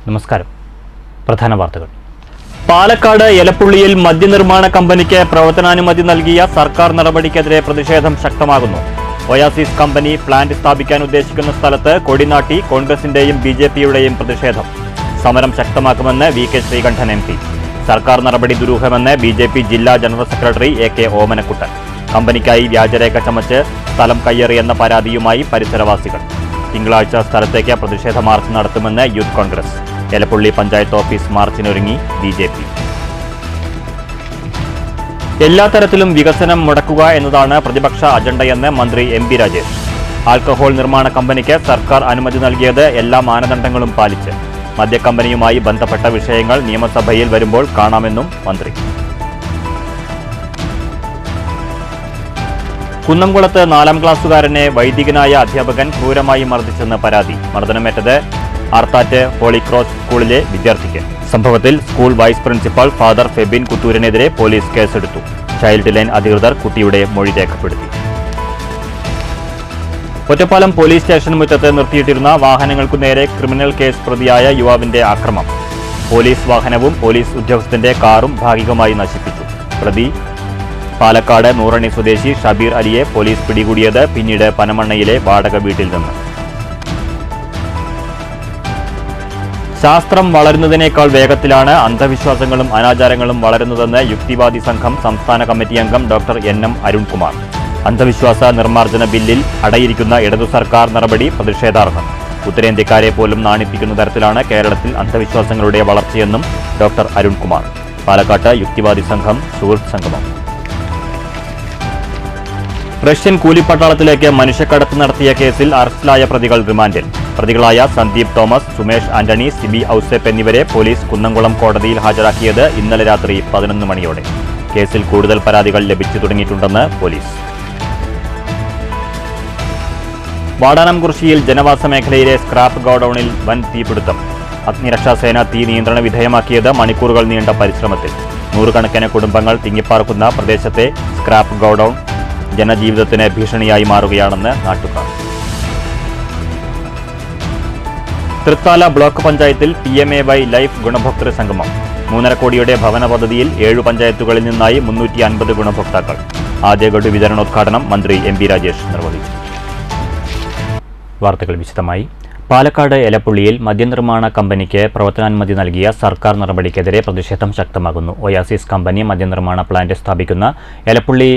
നമസ്കാരം. പ്രധാന വാർത്തകൾ. പാലക്കാട് എലപ്പുള്ളിയിൽ മദ്യനിർമ്മാണ കമ്പനിക്ക് പ്രവർത്തനാനുമതി നൽകിയ സർക്കാർ നടപടിക്കെതിരെ പ്രതിഷേധം ശക്തമാകുന്നു. ഒയാസിസ് കമ്പനി പ്ലാന്റ് സ്ഥാപിക്കാൻ ഉദ്ദേശിക്കുന്ന സ്ഥലത്ത് കൊടിനാട്ടി കോൺഗ്രസിന്റെയും ബിജെപിയുടെയും പ്രതിഷേധം. സമരം ശക്തമാക്കുമെന്ന് വി.കെ. ശ്രീകണ്ഠൻ MP. സർക്കാർ നടപടി ദുരൂഹമെന്ന് ബിജെപി ജില്ലാ ജനറൽ സെക്രട്ടറി A.K. ഓമനക്കുട്ടൻ. കമ്പനിക്കായി വ്യാജരേഖ ചമച്ച് സ്ഥലം കയ്യേറിയെന്ന പരാതിയുമായി പരിസരവാസികൾ. തിങ്കളാഴ്ച സ്ഥലത്തേക്ക് പ്രതിഷേധ മാർച്ച് നടത്തുമെന്ന് യൂത്ത് കോൺഗ്രസ്. എലപ്പുള്ളി പഞ്ചായത്ത് ഓഫീസ് മാർച്ചിനൊരുങ്ങി ബിജെപി. എല്ലാ തരത്തിലും വികസനം മുടക്കുക എന്നതാണ് പ്രതിപക്ഷ അജണ്ടയെന്ന് മന്ത്രി MP രാജേഷ്. ആൽക്കഹോൾ നിർമ്മാണ കമ്പനിക്ക് സർക്കാർ അനുമതി നൽകിയത് എല്ലാ മാനദണ്ഡങ്ങളും പാലിച്ച്. മദ്യക്കമ്പനിയുമായി ബന്ധപ്പെട്ട വിഷയങ്ങൾ നിയമസഭയിൽ വരുമ്പോൾ കാണാമെന്നും മന്ത്രി. കുന്നംകുളത്ത് 4ാം ക്ലാസ്സുകാരനെ വൈദികനായ അധ്യാപകൻ ക്രൂരമായി മർദ്ദിച്ചെന്ന് പരാതി. മർദ്ദനമേറ്റത് ആർത്താറ്റ് ഹോളിക്രോസ് സ്കൂളിലെ വിദ്യാർത്ഥിക്ക്. സംഭവത്തിൽ school vice principal father Febin കുത്തൂരിനെതിരെ പോലീസ് കേസെടുത്തു. ചൈൽഡ് ലൈൻ അധികൃതർ കുട്ടിയുടെ മൊഴി രേഖപ്പെടുത്തി. ഒറ്റപ്പാലം പോലീസ് സ്റ്റേഷൻ മുറ്റത്ത് നിർത്തിയിട്ടിരുന്ന വാഹനങ്ങൾക്കു നേരെ ക്രിമിനൽ കേസ് പ്രതിയായ യുവാവിന്റെ ആക്രമം. പോലീസ് വാഹനവും പോലീസ് ഉദ്യോഗസ്ഥന്റെ കാറും ഭാഗികമായി നശിപ്പിച്ചു. പ്രതി പാലക്കാട് നൂറണി സ്വദേശി ഷബീർ അലിയെ പോലീസ് പിടികൂടിയത് പിന്നീട് പനമണ്ണയിലെ വാടക വീട്ടിൽ നിന്ന്. ശാസ്ത്രം വളരുന്നതിനേക്കാൾ വേഗത്തിലാണ് അന്ധവിശ്വാസങ്ങളും അനാചാരങ്ങളും വളരുന്നതെന്ന് യുക്തിവാദി സംഘം സംസ്ഥാന കമ്മിറ്റി അംഗം ഡോക്ടർ N.M. അരുൺകുമാർ. അന്ധവിശ്വാസ നിർമ്മാർജ്ജന ബില്ലിൽ അടയിരിക്കുന്ന ഇടതു സർക്കാർ നടപടി പ്രതിഷേധാർഹം. ഉത്തരേന്ത്യക്കാരെ പോലും നാണിപ്പിക്കുന്ന തരത്തിലാണ് കേരളത്തിൽ അന്ധവിശ്വാസങ്ങളുടെ വളർച്ചയെന്നും ഡോക്ടർ അരുൺകുമാർ. പാലക്കാട്ട് യുക്തിവാദി സംഘം സുഹൃത്ത് സംഗമം. റഷ്യൻ കൂലിപ്പട്ടാളത്തിലേക്ക് മനുഷ്യക്കടത്ത് നടത്തിയ കേസിൽ അറസ്റ്റിലായ പ്രതികൾ റിമാൻഡിൽ. പ്രതികളായ സന്ദീപ് തോമസ്, സുമേഷ് ആന്റണി, സിബി ഔസേപ്പ് എന്നിവരെ പോലീസ് കുന്നംകുളം കോടതിയിൽ ഹാജരാക്കിയത് ഇന്നലെ രാത്രി 11 മണിയോടെ. കേസിൽ കൂടുതൽ പരാതികൾ ലഭിച്ചു തുടങ്ങിയിട്ടുണ്ടെന്ന് പോലീസ്. വാടാനംകുറിശ്ശിയിൽ ജനവാസ മേഖലയിലെ സ്ക്രാപ്പ് ഗോഡൌണിൽ വൻ തീപിടുത്തം. അഗ്നിരക്ഷാസേന തീ നിയന്ത്രണ വിധേയമാക്കിയത് മണിക്കൂറുകൾ നീണ്ട പരിശ്രമത്തിൽ. നൂറുകണക്കിന് കുടുംബങ്ങൾ തിങ്ങിപ്പാർക്കുന്ന പ്രദേശത്തെ സ്ക്രാപ്പ് ഗോഡൌൺ ജനജീവിതത്തിന് ഭീഷണിയായി മാറുകയാണെന്ന് നാട്ടുകാർ. തൃത്താല ബ്ലോക്ക് പഞ്ചായത്തിൽ PMAY ലൈഫ് ഗുണഭോക്തൃ സംഗമം. 3.5 കോടിയുടെ ഭവന പദ്ധതിയിൽ 7 പഞ്ചായത്തുകളിൽ നിന്നായി 350 ഗുണഭോക്താക്കൾ. ആദ്യ ഗഡു വിതരണോദ്ഘാടനം മന്ത്രി MP രാജേഷ് നിർവഹിച്ചു. വാർത്തകൾ വിശദമായി. പാലക്കാട് എലപ്പുള്ളിയിൽ മദ്യനിർമ്മാണ കമ്പനിക്ക് പ്രവർത്തനാനുമതി നൽകിയ സർക്കാർ നടപടിക്കെതിരെ പ്രതിഷേധം ശക്തമാകുന്നു. ഒയാസിസ് കമ്പനി മദ്യനിർമ്മാണ പ്ലാന്റ് സ്ഥാപിക്കുന്ന എലപ്പുള്ളി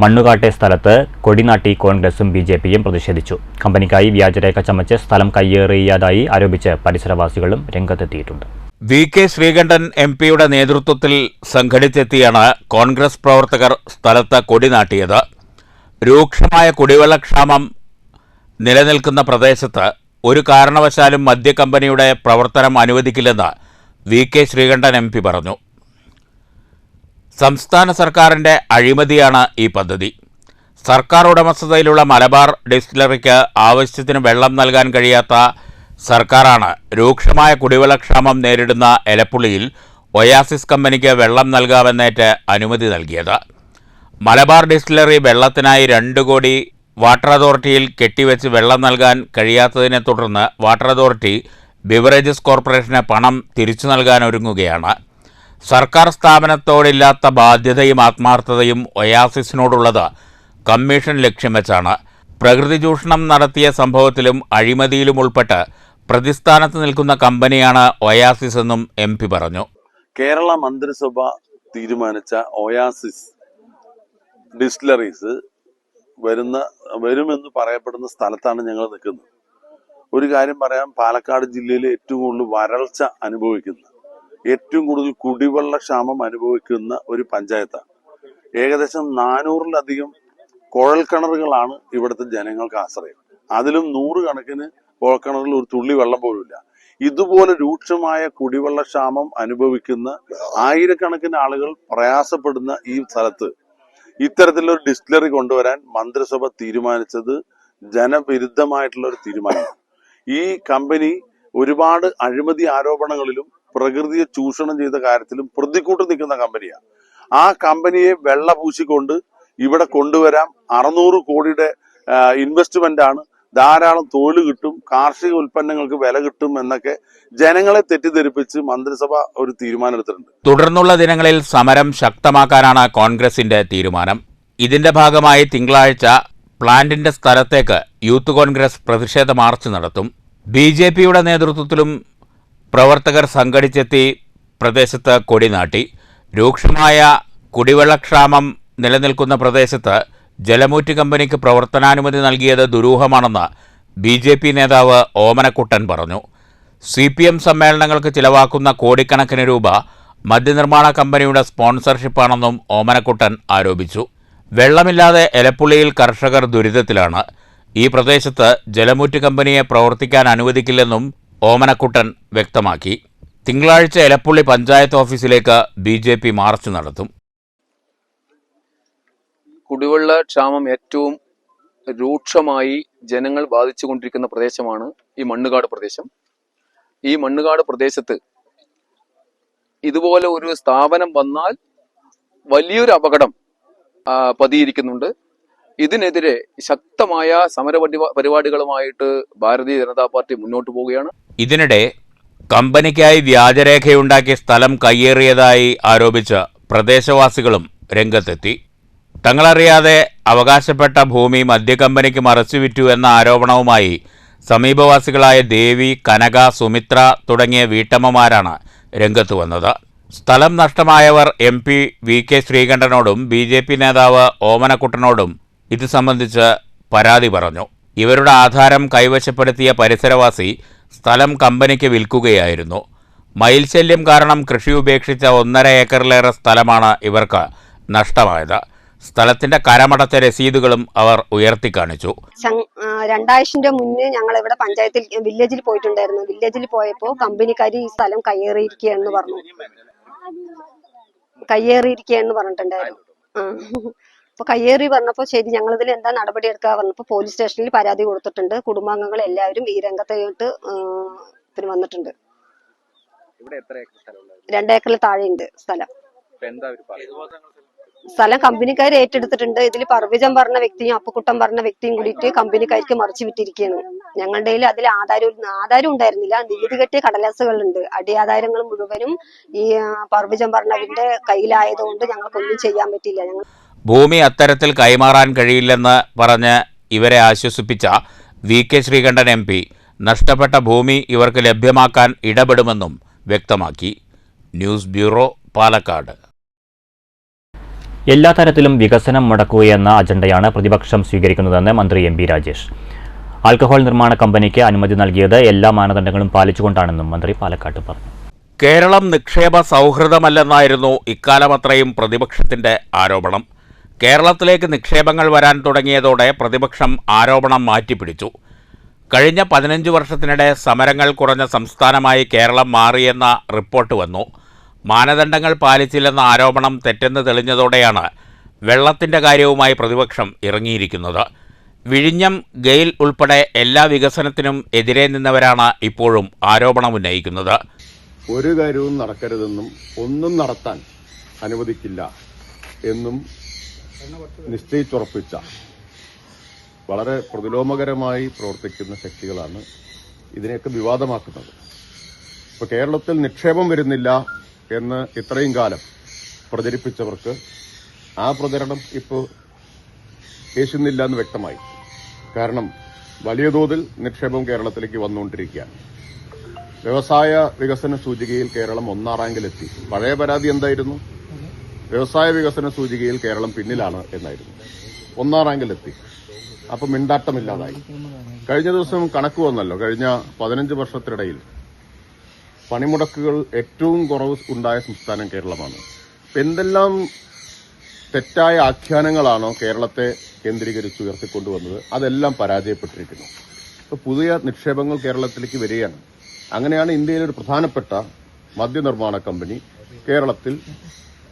മണ്ണുകാട്ടെ സ്ഥലത്ത് കൊടിനാട്ടി കോൺഗ്രസും ബിജെപിയും പ്രതിഷേധിച്ചു. കമ്പനിക്കായി വ്യാജരേഖ ചമച്ച് സ്ഥലം കയ്യേറിയതായി ആരോപിച്ച് പരിസരവാസികളും രംഗത്തെത്തിയിട്ടുണ്ട്. വി.കെ. ശ്രീകണ്ഠൻ MP-യുടെ നേതൃത്വത്തിൽ സംഘടിച്ചെത്തിയാണ് കോൺഗ്രസ് പ്രവർത്തകർ സ്ഥലത്ത് കൊടിനാട്ടിയത്. രൂക്ഷമായ കുടിവെള്ളക്ഷാമം നിലനിൽക്കുന്ന പ്രദേശത്ത് ഒരു കാരണവശാലും മദ്യക്കമ്പനിയുടെ പ്രവർത്തനം അനുവദിക്കില്ലെന്ന് വി.കെ. ശ്രീകണ്ഠൻ MP പറഞ്ഞു. സംസ്ഥാന സർക്കാരിൻ്റെ അഴിമതിയാണ് ഈ പദ്ധതി. സർക്കാർ ഉടമസ്ഥതയിലുള്ള മലബാർ ഡിസ്റ്റിലറിക്ക് ആവശ്യത്തിന് വെള്ളം നൽകാൻ കഴിയാത്ത സർക്കാരാണ് രൂക്ഷമായ കുടിവെള്ളക്ഷാമം നേരിടുന്ന എലപ്പുള്ളിയിൽ ഒയാസിസ് കമ്പനിക്ക് വെള്ളം നൽകാമെന്നേറ്റ് അനുമതി നൽകിയത്. മലബാർ ഡിസ്റ്റിലറി വെള്ളത്തിനായി 2 കോടി വാട്ടർ അതോറിറ്റിയിൽ കെട്ടിവെച്ച് വെള്ളം നൽകാൻ കഴിയാത്തതിനെ തുടർന്ന് വാട്ടർ അതോറിറ്റി ബിവറേജസ് കോർപ്പറേഷന് പണം തിരിച്ചു നൽകാനൊരുങ്ങുകയാണ്. സർക്കാർ സ്ഥാപനത്തോടില്ലാത്ത ബാധ്യതയും ആത്മാർത്ഥതയും ഒയാസിസിനോടുള്ളത് കമ്മീഷൻ ലക്ഷ്യം വെച്ചാണ്. പ്രകൃതി ചൂഷണം നടത്തിയ സംഭവത്തിലും അഴിമതിയിലും ഉൾപ്പെട്ട് പ്രതിസ്ഥാനത്ത് നിൽക്കുന്ന കമ്പനിയാണ് ഒയാസിസ് എന്നും MP പറഞ്ഞു. കേരള മന്ത്രിസഭ തീരുമാനിച്ച ഒയാസിസ് ഡിസ്റ്റിലറീസ് വരുമെന്ന് പറയപ്പെടുന്ന സ്ഥലത്താണ് ഞങ്ങൾ നിൽക്കുന്നത്. ഒരു കാര്യം പറയാം, പാലക്കാട് ജില്ലയിൽ ഏറ്റവും കൂടുതൽ വരൾച്ച അനുഭവിക്കുന്ന, ഏറ്റവും കൂടുതൽ കുടിവെള്ളക്ഷാമം അനുഭവിക്കുന്ന ഒരു പഞ്ചായത്താണ്. ഏകദേശം 400-ലധികം കുഴൽക്കിണറുകളാണ് ഇവിടുത്തെ ജനങ്ങൾക്ക് ആശ്രയം. അതിലും 100 കണക്കിന് കുഴൽക്കിണറിൽ ഒരു തുള്ളി വെള്ളം പോലുമില്ല. ഇതുപോലെ രൂക്ഷമായ കുടിവെള്ളക്ഷാമം അനുഭവിക്കുന്ന ആയിരക്കണക്കിന് ആളുകൾ പ്രയാസപ്പെടുന്ന ഈ സ്ഥലത്ത് ഇത്തരത്തിലൊരു ഡിസ്റ്റിലറി കൊണ്ടുവരാൻ മന്ത്രിസഭ തീരുമാനിച്ചത് ജനവിരുദ്ധമായിട്ടുള്ള ഒരു തീരുമാനമാണ്. ഈ കമ്പനി ഒരുപാട് അഴിമതി ആരോപണങ്ങളിലും പ്രകൃതിയെ ചൂഷണം ചെയ്ത കാര്യത്തിലും പ്രതിക്കൂട്ട് നിൽക്കുന്ന കമ്പനിയാണ്. ആ കമ്പനിയെ വെള്ള പൂശിക്കൊണ്ട് ഇവിടെ കൊണ്ടുവരാം. 600 കോടിയുടെ ഇൻവെസ്റ്റ്മെന്റ് ആണ് ധാരാളം തൊഴിൽ കിട്ടും, കാർഷിക ഉൽപ്പന്നങ്ങൾക്ക് വില കിട്ടും എന്നൊക്കെ ജനങ്ങളെ തെറ്റിദ്ധരിപ്പിച്ച് മന്ത്രിസഭ ഒരു തീരുമാനമെടുത്തിട്ടുണ്ട്. തുടർന്നുള്ള ദിനങ്ങളിൽ സമരം ശക്തമാക്കാനാണ് കോൺഗ്രസിന്റെ തീരുമാനം. ഇതിന്റെ ഭാഗമായി തിങ്കളാഴ്ച പ്ലാന്റിന്റെ സ്ഥലത്തേക്ക് യൂത്ത് കോൺഗ്രസ് പ്രതിഷേധ മാർച്ച് നടത്തും. BJPയുടെ നേതൃത്വത്തിലും പ്രവർത്തകർ സംഘടിച്ചെത്തി പ്രദേശത്ത് കൊടിനാട്ടി. രൂക്ഷമായ കുടിവെള്ളക്ഷാമം നിലനിൽക്കുന്ന പ്രദേശത്ത് ജലമൂറ്റ് കമ്പനിക്ക് പ്രവർത്തനാനുമതി നൽകിയത് ദുരൂഹമാണെന്ന് BJP നേതാവ് ഓമനക്കുട്ടൻ പറഞ്ഞു. CPM സമ്മേളനങ്ങൾക്ക് ചിലവാക്കുന്ന കോടിക്കണക്കിന് രൂപ മദ്യനിർമ്മാണ കമ്പനിയുടെ സ്പോൺസർഷിപ്പാണെന്നും ഓമനക്കുട്ടൻ ആരോപിച്ചു. വെള്ളമില്ലാതെ എലപ്പുള്ളിയിൽ കർഷകർ ദുരിതത്തിലാണ്. ഈ പ്രദേശത്ത് ജലമൂറ്റ് കമ്പനിയെ പ്രവർത്തിക്കാൻ അനുവദിക്കില്ലെന്നും ഓമനക്കുട്ടൻ വ്യക്തമാക്കി. തിങ്കളാഴ്ച എലപ്പുള്ളി പഞ്ചായത്ത് ഓഫീസിലേക്ക് BJP മാർച്ച് നടത്തും. കുടിവെള്ള ക്ഷാമം ഏറ്റവും രൂക്ഷമായി ജനങ്ങൾ ബാധിച്ചുകൊണ്ടിരിക്കുന്ന പ്രദേശമാണ് ഈ മണ്ണുകാട് പ്രദേശം. ഈ മണ്ണുകാട് പ്രദേശത്ത് ഇതുപോലെ ഒരു സ്ഥാപനം വന്നാൽ വലിയൊരു അപകടം പതിയിരിക്കുന്നുണ്ട്. ഇതിനെതിരെ ശക്തമായ സമര പരിപാടികളുമായിട്ട് ഭാരതീയ ജനതാ പാർട്ടി മുന്നോട്ട് പോവുകയാണ്. ഇതിനിടെ കമ്പനിക്കായി വ്യാജരേഖയുണ്ടാക്കി സ്ഥലം കയ്യേറിയതായി ആരോപിച്ച് പ്രദേശവാസികളും രംഗത്തെത്തി. തങ്ങളറിയാതെ അവകാശപ്പെട്ട ഭൂമി മദ്യക്കമ്പനിക്ക് മറച്ചുവിറ്റു എന്ന ആരോപണവുമായി സമീപവാസികളായ ദേവി, കനക, സുമിത്ര തുടങ്ങിയ വീട്ടമ്മമാരാണ് രംഗത്ത് വന്നത്. സ്ഥലം നഷ്ടമായവർ MP VK ശ്രീകണ്ഠനോടും BJP നേതാവ് ഓമനക്കുട്ടനോടും ഇത് സംബന്ധിച്ച് പരാതി പറഞ്ഞു. ഇവരുടെ ആധാരം കൈവശപ്പെടുത്തിയ പരിസരവാസി സ്ഥലം കമ്പനിക്ക് വിൽക്കുകയായിരുന്നു. മയിൽശല്യം കാരണം കൃഷി ഉപേക്ഷിച്ച 1.5 ഏക്കറിലേറെ സ്ഥലമാണ് ഇവർക്ക് നഷ്ടമായത്. സ്ഥലത്തിന്റെ കരമടച്ച രസീതുകളും അവർ ഉയർത്തിക്കാണിച്ചു. 2 ആഴ്ച മുന്നേ ഞങ്ങൾ ഇവിടെ പഞ്ചായത്തിൽ വില്ലേജിൽ പോയിട്ടുണ്ടായിരുന്നു. വില്ലേജിൽ പോയപ്പോ കമ്പനിക്കാർ ഈ സ്ഥലം കയ്യേറിയിരിക്കുകയെന്ന് പറഞ്ഞിട്ടുണ്ടായിരുന്നു. അപ്പൊ കയ്യേറി പറഞ്ഞപ്പോ ശരി, ഞങ്ങൾ ഇതിൽ എന്താ നടപടി എടുക്കുക പറഞ്ഞപ്പോ പോലീസ് സ്റ്റേഷനിൽ പരാതി കൊടുത്തിട്ടുണ്ട്. കുടുംബാംഗങ്ങൾ എല്ലാവരും ഈ രംഗത്തായിട്ട് പിന്നെ വന്നിട്ടുണ്ട്. 2 ഏക്കറിൽ താഴെയുണ്ട് സ്ഥലം. സ്ഥലം കമ്പനിക്കാർ ഏറ്റെടുത്തിട്ടുണ്ട്. ഇതിൽ പർവിജൻ പറഞ്ഞ വ്യക്തിയും അപ്പുക്കുട്ടൻ പറഞ്ഞ വ്യക്തിയും കൂടിയിട്ട് കമ്പനിക്കാർക്ക് മറിച്ചു വിട്ടിരിക്കുകയാണ്. ഞങ്ങളുടെ കയ്യിൽ അതിൽ ആധാരം ഉണ്ടായിരുന്നില്ല. നികുതി കെട്ടിയ കടലാസുകളുണ്ട്. അടിയാധാരങ്ങൾ മുഴുവനും ഈ പർവിജൻ പറഞ്ഞവന്റെ കയ്യിലായതുകൊണ്ട് ഞങ്ങൾക്കൊന്നും ചെയ്യാൻ പറ്റില്ല. ഭൂമി അത്തരത്തിൽ കൈമാറാൻ കഴിയില്ലെന്ന് പറഞ്ഞ് ഇവരെ ആശ്വസിപ്പിച്ച VK ശ്രീകണ്ഠൻ MP നഷ്ടപ്പെട്ട ഭൂമി ഇവർക്ക് ലഭ്യമാക്കാൻ ഇടപെടുമെന്നും വ്യക്തമാക്കി. News bureau, Palakkad. എല്ലാ തരത്തിലും വികസനം മുടക്കുകയെന്ന അജണ്ടയാണ് പ്രതിപക്ഷം സ്വീകരിക്കുന്നതെന്ന് മന്ത്രി MP രാജേഷ്. ആൽക്കഹോൾ നിർമ്മാണ കമ്പനിക്ക് അനുമതി നൽകിയത് എല്ലാ മാനദണ്ഡങ്ങളും പാലിച്ചുകൊണ്ടാണെന്നും മന്ത്രി പാലക്കാട്ട് പറഞ്ഞു. കേരളം നിക്ഷേപ സൗഹൃദമല്ലെന്നായിരുന്നു ഇക്കാലമത്രയും പ്രതിപക്ഷത്തിന്റെ ആരോപണം. കേരളത്തിലേക്ക് നിക്ഷേപങ്ങൾ വരാൻ തുടങ്ങിയതോടെ പ്രതിപക്ഷം ആരോപണം മാറ്റിപ്പിടിച്ചു. കഴിഞ്ഞ 15 വർഷത്തിനിടെ സമരങ്ങൾ കുറഞ്ഞ സംസ്ഥാനമായി കേരളം മാറിയെന്ന റിപ്പോർട്ട് വന്നു. മാനദണ്ഡങ്ങൾ പാലിച്ചില്ലെന്ന ആരോപണം തെറ്റെന്ന് തെളിഞ്ഞതോടെയാണ് വെള്ളത്തിൻ്റെ കാര്യവുമായി പ്രതിപക്ഷം ഇറങ്ങിയിരിക്കുന്നത്. വിഴിഞ്ഞം, ഗെയിൽ ഉൾപ്പെടെ എല്ലാ വികസനത്തിനും എതിരെ നിന്നവരാണ് ഇപ്പോഴും ആരോപണമുന്നയിക്കുന്നത്. ഒരു കാര്യവും നടക്കരുതെന്നും ഒന്നും നടത്താൻ അനുവദിക്കില്ല എന്നും നിശ്ചയിച്ചുറപ്പിച്ച വളരെ പ്രതിലോമകരമായി പ്രവർത്തിക്കുന്ന ശക്തികളാണ് ഇതിനെയൊക്കെ വിവാദമാക്കുന്നത്. ഇപ്പോൾ കേരളത്തിൽ നിക്ഷേപം വരുന്നില്ല എന്ന് ഇത്രയും കാലം പ്രചരിപ്പിച്ചവർക്ക് ആ പ്രചരണം ഇപ്പോൾ യേശുന്നില്ല എന്ന് വ്യക്തമായി. കാരണം വലിയ തോതിൽ നിക്ഷേപം കേരളത്തിലേക്ക് വന്നുകൊണ്ടിരിക്കുകയാണ്. വ്യവസായ വികസന സൂചികയിൽ കേരളം 1-ാം റാങ്കിലെത്തി. പഴയ പരാതി എന്തായിരുന്നു? വ്യവസായ വികസന സൂചികയിൽ കേരളം പിന്നിലാണ് എന്നായിരുന്നു. 1-ാം റാങ്കിലെത്തി. അപ്പം മിണ്ടാട്ടമില്ലാതായി. കഴിഞ്ഞ ദിവസം കണക്ക് വന്നല്ലോ. കഴിഞ്ഞ 15 വർഷത്തിനിടയിൽ പണിമുടക്കുകൾ ഏറ്റവും കുറവ് ഉണ്ടായ സംസ്ഥാനം കേരളമാണ്. എന്തെല്ലാം തെറ്റായ ആഖ്യാനങ്ങളാണോ കേരളത്തെ കേന്ദ്രീകരിച്ച് ഉയർത്തിക്കൊണ്ടുവന്നത്, അതെല്ലാം പരാജയപ്പെട്ടിരിക്കുന്നു. ഇപ്പോൾ പുതിയ നിക്ഷേപങ്ങൾ കേരളത്തിലേക്ക് വരികയാണ്. അങ്ങനെയാണ് ഇന്ത്യയിലെ ഒരു പ്രധാനപ്പെട്ട മദ്യനിർമ്മാണ കമ്പനി കേരളത്തിൽ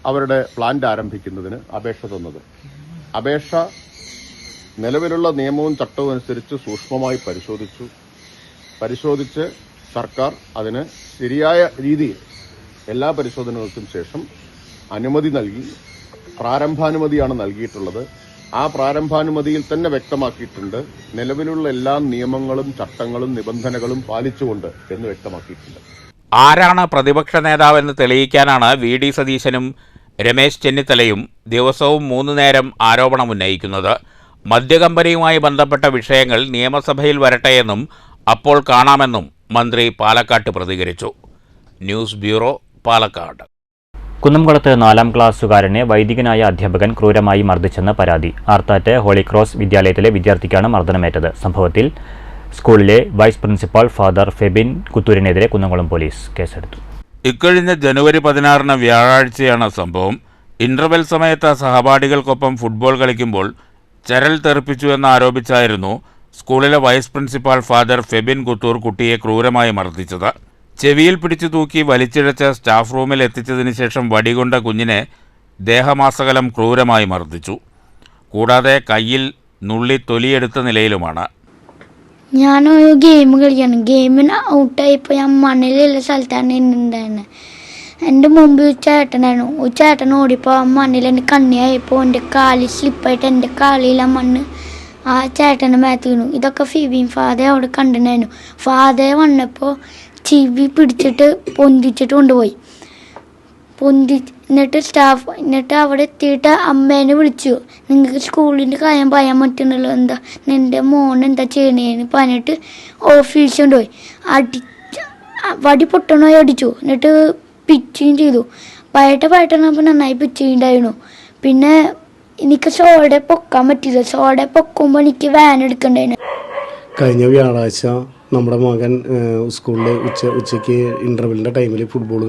അവരുടെ പ്ലാന്റ് ആരംഭിക്കുന്നതിന് അപേക്ഷ തന്നത്. അപേക്ഷ നിലവിലുള്ള നിയമവും ചട്ടവും അനുസരിച്ച് സൂക്ഷ്മമായി പരിശോധിച്ച് സർക്കാർ അതിന് ശരിയായ രീതിയിൽ എല്ലാ പരിശോധനകൾക്കും ശേഷം അനുമതി നൽകി. പ്രാരംഭാനുമതിയാണ് നൽകിയിട്ടുള്ളത്. ആ പ്രാരംഭാനുമതിയിൽ തന്നെ വ്യക്തമാക്കിയിട്ടുണ്ട്. നിലവിലുള്ള എല്ലാ നിയമങ്ങളും ചട്ടങ്ങളും നിബന്ധനകളും പാലിച്ചുകൊണ്ട് എന്ന് വ്യക്തമാക്കിയിട്ടുണ്ട്. ആരാണ് പ്രതിപക്ഷ നേതാവെന്ന് തെളിയിക്കാനാണ് വി.ഡി. സതീശനും രമേശ് ചെന്നിത്തലയും ദിവസവും 3 നേരം ആരോപണമുന്നയിക്കുന്നത്. മദ്യകമ്പനിയുമായി ബന്ധപ്പെട്ട വിഷയങ്ങൾ നിയമസഭയിൽ വരട്ടെയെന്നും അപ്പോൾ കാണാമെന്നും മന്ത്രി പാലക്കാട്ട് പ്രതികരിച്ചു. News bureau, Palakkad. കുന്നംകുളത്ത് 4ാം ക്ലാസ്സുകാരനെ വൈദികനായ അധ്യാപകൻ ക്രൂരമായി മർദ്ദിച്ചെന്ന് പരാതി. ആർത്താറ്റ് ഹോളിക്രോസ് വിദ്യാലയത്തിലെ വിദ്യാർത്ഥിക്കാണ് മർദ്ദനമേറ്റത്. സംഭവത്തിൽ സ്കൂളിലെ വൈസ് പ്രിൻസിപ്പാൾ ഫാദർ ഫെബിൻ കുത്തൂരിനെതിരെ കുന്നംകുളം പോലീസ് കേസെടുത്തു. ഇക്കഴിഞ്ഞ ജനുവരി 16 വ്യാഴാഴ്ചയാണ് സംഭവം. ഇന്റർവെൽ സമയത്ത് സഹപാഠികൾക്കൊപ്പം ഫുട്ബോൾ കളിക്കുമ്പോൾ ചരൽ തെറിപ്പിച്ചുവെന്ന് ആരോപിച്ചായിരുന്നു സ്കൂളിലെ vice principal father Febin Kuthoor കുട്ടിയെ ക്രൂരമായി മർദ്ദിച്ചത്. ചെവിയിൽ പിടിച്ചു തൂക്കി വലിച്ചിഴച്ച് സ്റ്റാഫ് റൂമിൽ എത്തിച്ചതിന് ശേഷം വടികൊണ്ട കുഞ്ഞിനെ ദേഹമാസകലം ക്രൂരമായി മർദ്ദിച്ചു. കൂടാതെ കയ്യിൽ നുള്ളി തൊലിയെടുത്ത നിലയിലുമാണ്. ഞാനൊരു ഗെയിം കളിക്കാണ്. ഗെയിമിന് ഔട്ടായപ്പോൾ ഞാൻ മണ്ണിലുള്ള സ്ഥലത്താണ് ഉണ്ടായിരുന്നത്. എൻ്റെ മുമ്പിൽ ഒരു ചേട്ടനായിരുന്നു. ഒരു ചേട്ടൻ ഓടിപ്പോൾ ആ മണ്ണിൽ എൻ്റെ കണ്ണിയായപ്പോൾ എൻ്റെ കാലിൽ സ്ലിപ്പായിട്ട് എൻ്റെ കാലിൽ ആ മണ്ണ് ആ ചേട്ടൻ്റെ മേത്ത് വീണു. ഇതൊക്കെ ഫിബിൻ ഫാദർ അവിടെ കണ്ടിട്ടുണ്ടായിരുന്നു. ഫാദർ വന്നപ്പോൾ ചെവി പിടിച്ചിട്ട് പൊന്തിച്ചിട്ട് കൊണ്ടുപോയി. എന്നിട്ട് അവിടെ എത്തിയിട്ട് അമ്മേനെ വിളിച്ചു. നിങ്ങൾക്ക് സ്കൂളിൻ്റെ കാര്യം പറയാൻ പറ്റുന്നുള്ളൂ, എന്താ നിൻ്റെ മോൻ എന്താ ചെയ്യണേന്ന് പറഞ്ഞിട്ട് ഓഫീസിൽ കൊണ്ടുപോയി. വടി പൊട്ടണമായി അടിച്ചു. എന്നിട്ട് പിച്ചുകയും ചെയ്തു. പയറ്റപ്പോൾ നന്നായി പിച്ചുണ്ടായിരുന്നു. പിന്നെ എനിക്ക് സോഡ പൊക്കാൻ പറ്റില്ല. സോഡ പൊക്കുമ്പോൾ എനിക്ക് വാൻ എടുക്കണ്ടായിരുന്നു. കഴിഞ്ഞ വ്യാഴാഴ്ച നമ്മുടെ മകൻ സ്കൂളിൽ ഉച്ചയ്ക്ക് ഇൻ്റർവെല്ലിൻ്റെ ടൈമിൽ ഫുട്ബോൾ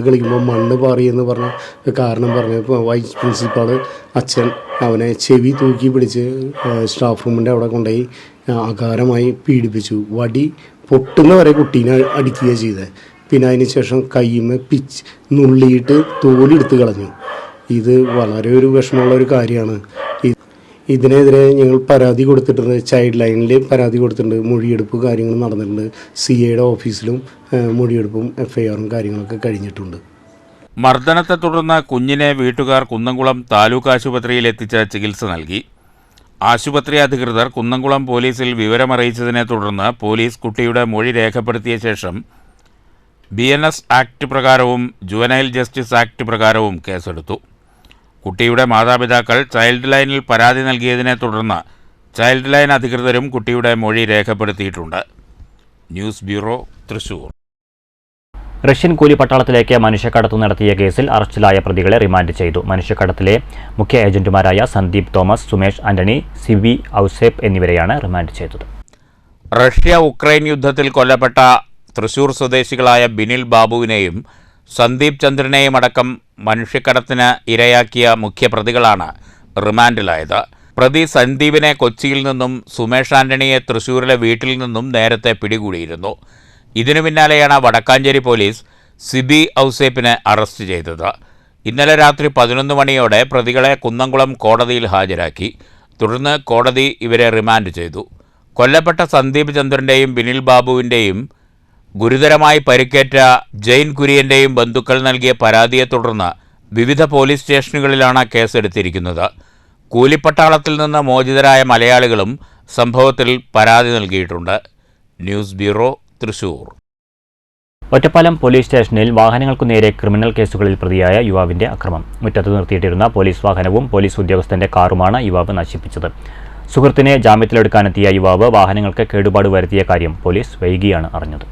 കളിക്കുമ്പോൾ മണ്ണ് പാറിയെന്ന് പറഞ്ഞ കാരണം പറഞ്ഞ് വൈസ് പ്രിൻസിപ്പാൾ അച്ഛൻ അവനെ ചെവി തൂക്കി പിടിച്ച് സ്റ്റാഫ് റൂമിൻ്റെ അവിടെ കൊണ്ടുപോയി അകാരമായി പീഡിപ്പിച്ചു. വടി പൊട്ടുന്നവരെ കുട്ടീനെ അടിക്കുകയാണ് ചെയ്തത്. പിന്നെ അതിന് ശേഷം കയ്യുമ്മ നുള്ളിയിട്ട് തോലെടുത്ത് കളഞ്ഞു. ഇത് വളരെ ഒരു വിഷമമുള്ള ഒരു കാര്യമാണ്. ഇതിനെതിരെ ഞങ്ങൾ പരാതി കൊടുത്തിട്ടുണ്ട്. ചൈൽഡ് ലൈനിൽ പരാതി കൊടുത്തിട്ടുണ്ട്. മൊഴിയെടുപ്പ് കാര്യങ്ങൾ നടന്നിട്ടുണ്ട്. CIയുടെ ഓഫീസിലും മൊഴിയെടുപ്പും FIRും കാര്യങ്ങളൊക്കെ കഴിഞ്ഞിട്ടുണ്ട്. മർദ്ദനത്തെ തുടർന്ന് കുഞ്ഞിനെ വീട്ടുകാർ കുന്നംകുളം താലൂക്ക് ആശുപത്രിയിൽ എത്തിച്ച് ചികിത്സ നൽകി. ആശുപത്രി അധികൃതർ കുന്നംകുളം പോലീസിൽ വിവരമറിയിച്ചതിനെ തുടർന്ന് പോലീസ് കുട്ടിയുടെ മൊഴി രേഖപ്പെടുത്തിയ ശേഷം BNS ആക്ട് പ്രകാരവും ജുവനൈൽ ജസ്റ്റിസ് ആക്ട് പ്രകാരവും കേസെടുത്തു. കുട്ടിയുടെ മാതാപിതാക്കൾ ചൈൽഡ് ലൈനിൽ പരാതി നൽകിയതിനെ തുടർന്ന് ചൈൽഡ് ലൈൻ അധികൃതരും കുട്ടിയുടെ മൊഴി രേഖപ്പെടുത്തിയിട്ടുണ്ട്. News bureau, Thrissur. റഷ്യൻ കൂലി പട്ടാളത്തിലേക്ക് മനുഷ്യക്കടത്തു നടത്തിയ കേസിൽ അറസ്റ്റിലായ പ്രതികളെ റിമാൻഡ് ചെയ്തു. മനുഷ്യക്കടത്തിലെ മുഖ്യ ഏജന്റുമാരായ സന്ദീപ് തോമസ്, സുമേഷ് ആന്റണി, CB ഔസേപ്പ് എന്നിവരെയാണ് റിമാൻഡ് ചെയ്തത്. റഷ്യ-ഉക്രൈൻ യുദ്ധത്തിൽ കൊല്ലപ്പെട്ട തൃശൂർ സ്വദേശികളായ ബിനിൽ ബാബുവിനെയും സന്ദീപ് ചന്ദ്രനെയും അടക്കം മനുഷ്യക്കടത്തിന് ഇരയാക്കിയ മുഖ്യപ്രതികളാണ് റിമാൻഡിലായത്. പ്രതി സന്ദീപിനെ കൊച്ചിയിൽ നിന്നും സുമേഷ് ആന്റണിയെ തൃശൂരിലെ വീട്ടിൽ നിന്നും നേരത്തെ പിടികൂടിയിരുന്നു. ഇതിനു പിന്നാലെയാണ് വടക്കാഞ്ചേരി പോലീസ് CB ഔസേപ്പിനെ അറസ്റ്റ് ചെയ്തത്. ഇന്നലെ രാത്രി 11 മണിയോടെ പ്രതികളെ കുന്നംകുളം കോടതിയിൽ ഹാജരാക്കി. തുടർന്ന് കോടതി ഇവരെ റിമാൻഡ് ചെയ്തു. കൊല്ലപ്പെട്ട സന്ദീപ് ചന്ദ്രൻ്റെയും ബിനിൽ ബാബുവിൻ്റെയും ഗുരുതരമായി പരിക്കേറ്റ ജെയിൻ കുര്യൻ്റെയും ബന്ധുക്കൾ നൽകിയ പരാതിയെ തുടർന്ന് വിവിധ പോലീസ് സ്റ്റേഷനുകളിലാണ് കേസെടുത്തിരിക്കുന്നത്. കൂലിപ്പട്ടാളത്തിൽ നിന്ന് മോചിതരായ മലയാളികളും സംഭവത്തിൽ പരാതി നൽകിയിട്ടുണ്ട്. News bureau, Thrissur. Ottapalam police സ്റ്റേഷനിൽ വാഹനങ്ങൾക്കു നേരെ ക്രിമിനൽ കേസുകളിൽ പ്രതിയായ യുവാവിന്റെ അക്രമം. മുറ്റത്ത് നിർത്തിയിട്ടിരുന്ന പോലീസ് വാഹനവും പോലീസ് ഉദ്യോഗസ്ഥന്റെ കാറുമാണ് യുവാവ് നശിപ്പിച്ചത്. സുഹൃത്തിനെ ജാമ്യത്തിലെടുക്കാനെത്തിയ യുവാവ് വാഹനങ്ങൾക്ക് കേടുപാട് വരുത്തിയ കാര്യം പോലീസ് വൈകിയാണ് അറിഞ്ഞത്.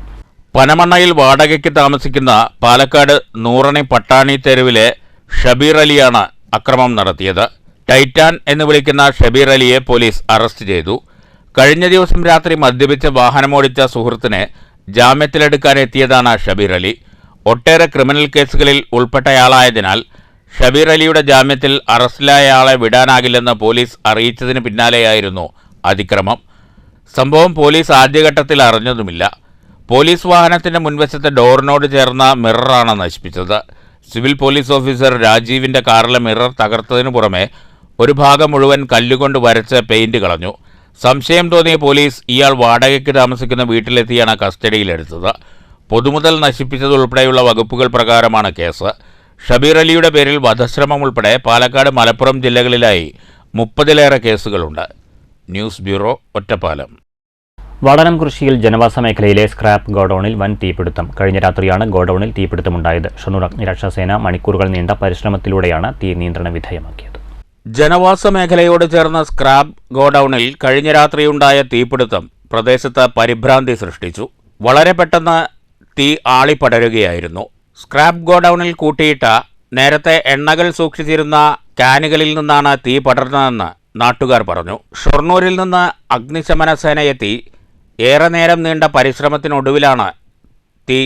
പനമണ്ണയിൽ വാടകയ്ക്ക് താമസിക്കുന്ന പാലക്കാട് നൂറണി പട്ടാണി തെരുവിലെ ഷബീർ അലിയാണ് അക്രമം നടത്തിയത്. ടൈറ്റാൻ എന്ന് വിളിക്കുന്ന ഷബീർ അലിയെ പോലീസ് അറസ്റ്റ് ചെയ്തു. കഴിഞ്ഞ ദിവസം രാത്രി മദ്യപിച്ച് വാഹനമോടിച്ച സുഹൃത്തിനെ ജാമ്യത്തിലെടുക്കാനെത്തിയതാണ് ഷബീർ അലി. ഒട്ടേറെ ക്രിമിനൽ കേസുകളിൽ ഉൾപ്പെട്ടയാളായതിനാൽ ഷബീർ അലിയുടെ ജാമ്യത്തിൽ അറസ്റ്റിലായ ആളെ വിടാനാകില്ലെന്ന് പോലീസ് അറിയിച്ചതിന് പിന്നാലെയായിരുന്നു അതിക്രമം. സംഭവം പോലീസ് ആദ്യഘട്ടത്തിൽ അറിഞ്ഞതുമില്ല. പോലീസ് വാഹനത്തിൻ്റെ മുൻവശത്തെ ഡോറിനോട് ചേർന്ന മിററാണ് നശിപ്പിച്ചത്. സിവിൽ പോലീസ് ഓഫീസർ രാജീവിൻ്റെ കാറിലെ മിറർ തകർത്തതിനു പുറമെ ഒരു ഭാഗം മുഴുവൻ കല്ലുകൊണ്ട് വരച്ച് പെയിന്റ് കളഞ്ഞു. സംശയം തോന്നിയ പോലീസ് ഇയാൾ വാടകയ്ക്ക് താമസിക്കുന്ന വീട്ടിലെത്തിയാണ് കസ്റ്റഡിയിലെടുത്തത്. പൊതുമുതൽ നശിപ്പിച്ചതുൾപ്പെടെയുള്ള വകുപ്പുകൾ പ്രകാരമാണ് കേസ്. ഷബീർ അലിയുടെ പേരിൽ വധശ്രമം ഉൾപ്പെടെ പാലക്കാട്, മലപ്പുറം ജില്ലകളിലായി 30-ലേറെ കേസുകളുണ്ട്. News bureau, Ottapalam. വടനം കൃഷിയിൽ ജനവാസ മേഖലയിലെ സ്ക്രാപ്പ് ഗോഡൌണിൽ വൻ തീപിടുത്തം. കഴിഞ്ഞ രാത്രിയാണ് ഗോഡൌണിൽ തീപിടുത്തമുണ്ടായത്. ഷൊർണൂർ അഗ്നിരക്ഷാസേന മണിക്കൂറുകൾ നീണ്ട പരിശ്രമത്തിലൂടെയാണ് തീ നിയന്ത്രണ വിധേയമാക്കിയത്. ജനവാസ മേഖലയോട് ചേർന്ന സ്ക്രാപ്പ് ഗോഡൌണിൽ കഴിഞ്ഞ രാത്രിയുണ്ടായ തീപിടുത്തം പ്രദേശത്ത് പരിഭ്രാന്തി സൃഷ്ടിച്ചു. വളരെ പെട്ടെന്ന് തീ ആളിപ്പടരുകയായിരുന്നു. സ്ക്രാപ്പ് ഗോഡൌണിൽ കൂട്ടിയിട്ട നേരത്തെ എണ്ണകൾ സൂക്ഷിച്ചിരുന്ന ക്യാനുകളിൽ നിന്നാണ് തീ പടർന്നതെന്ന് നാട്ടുകാർ പറഞ്ഞു. ഷൊർണൂരിൽ നിന്ന് അഗ്നിശമന സേനയെത്തി ഏറെ നേരം നീണ്ട പരിശ്രമത്തിനൊടുവിലാണ് തീ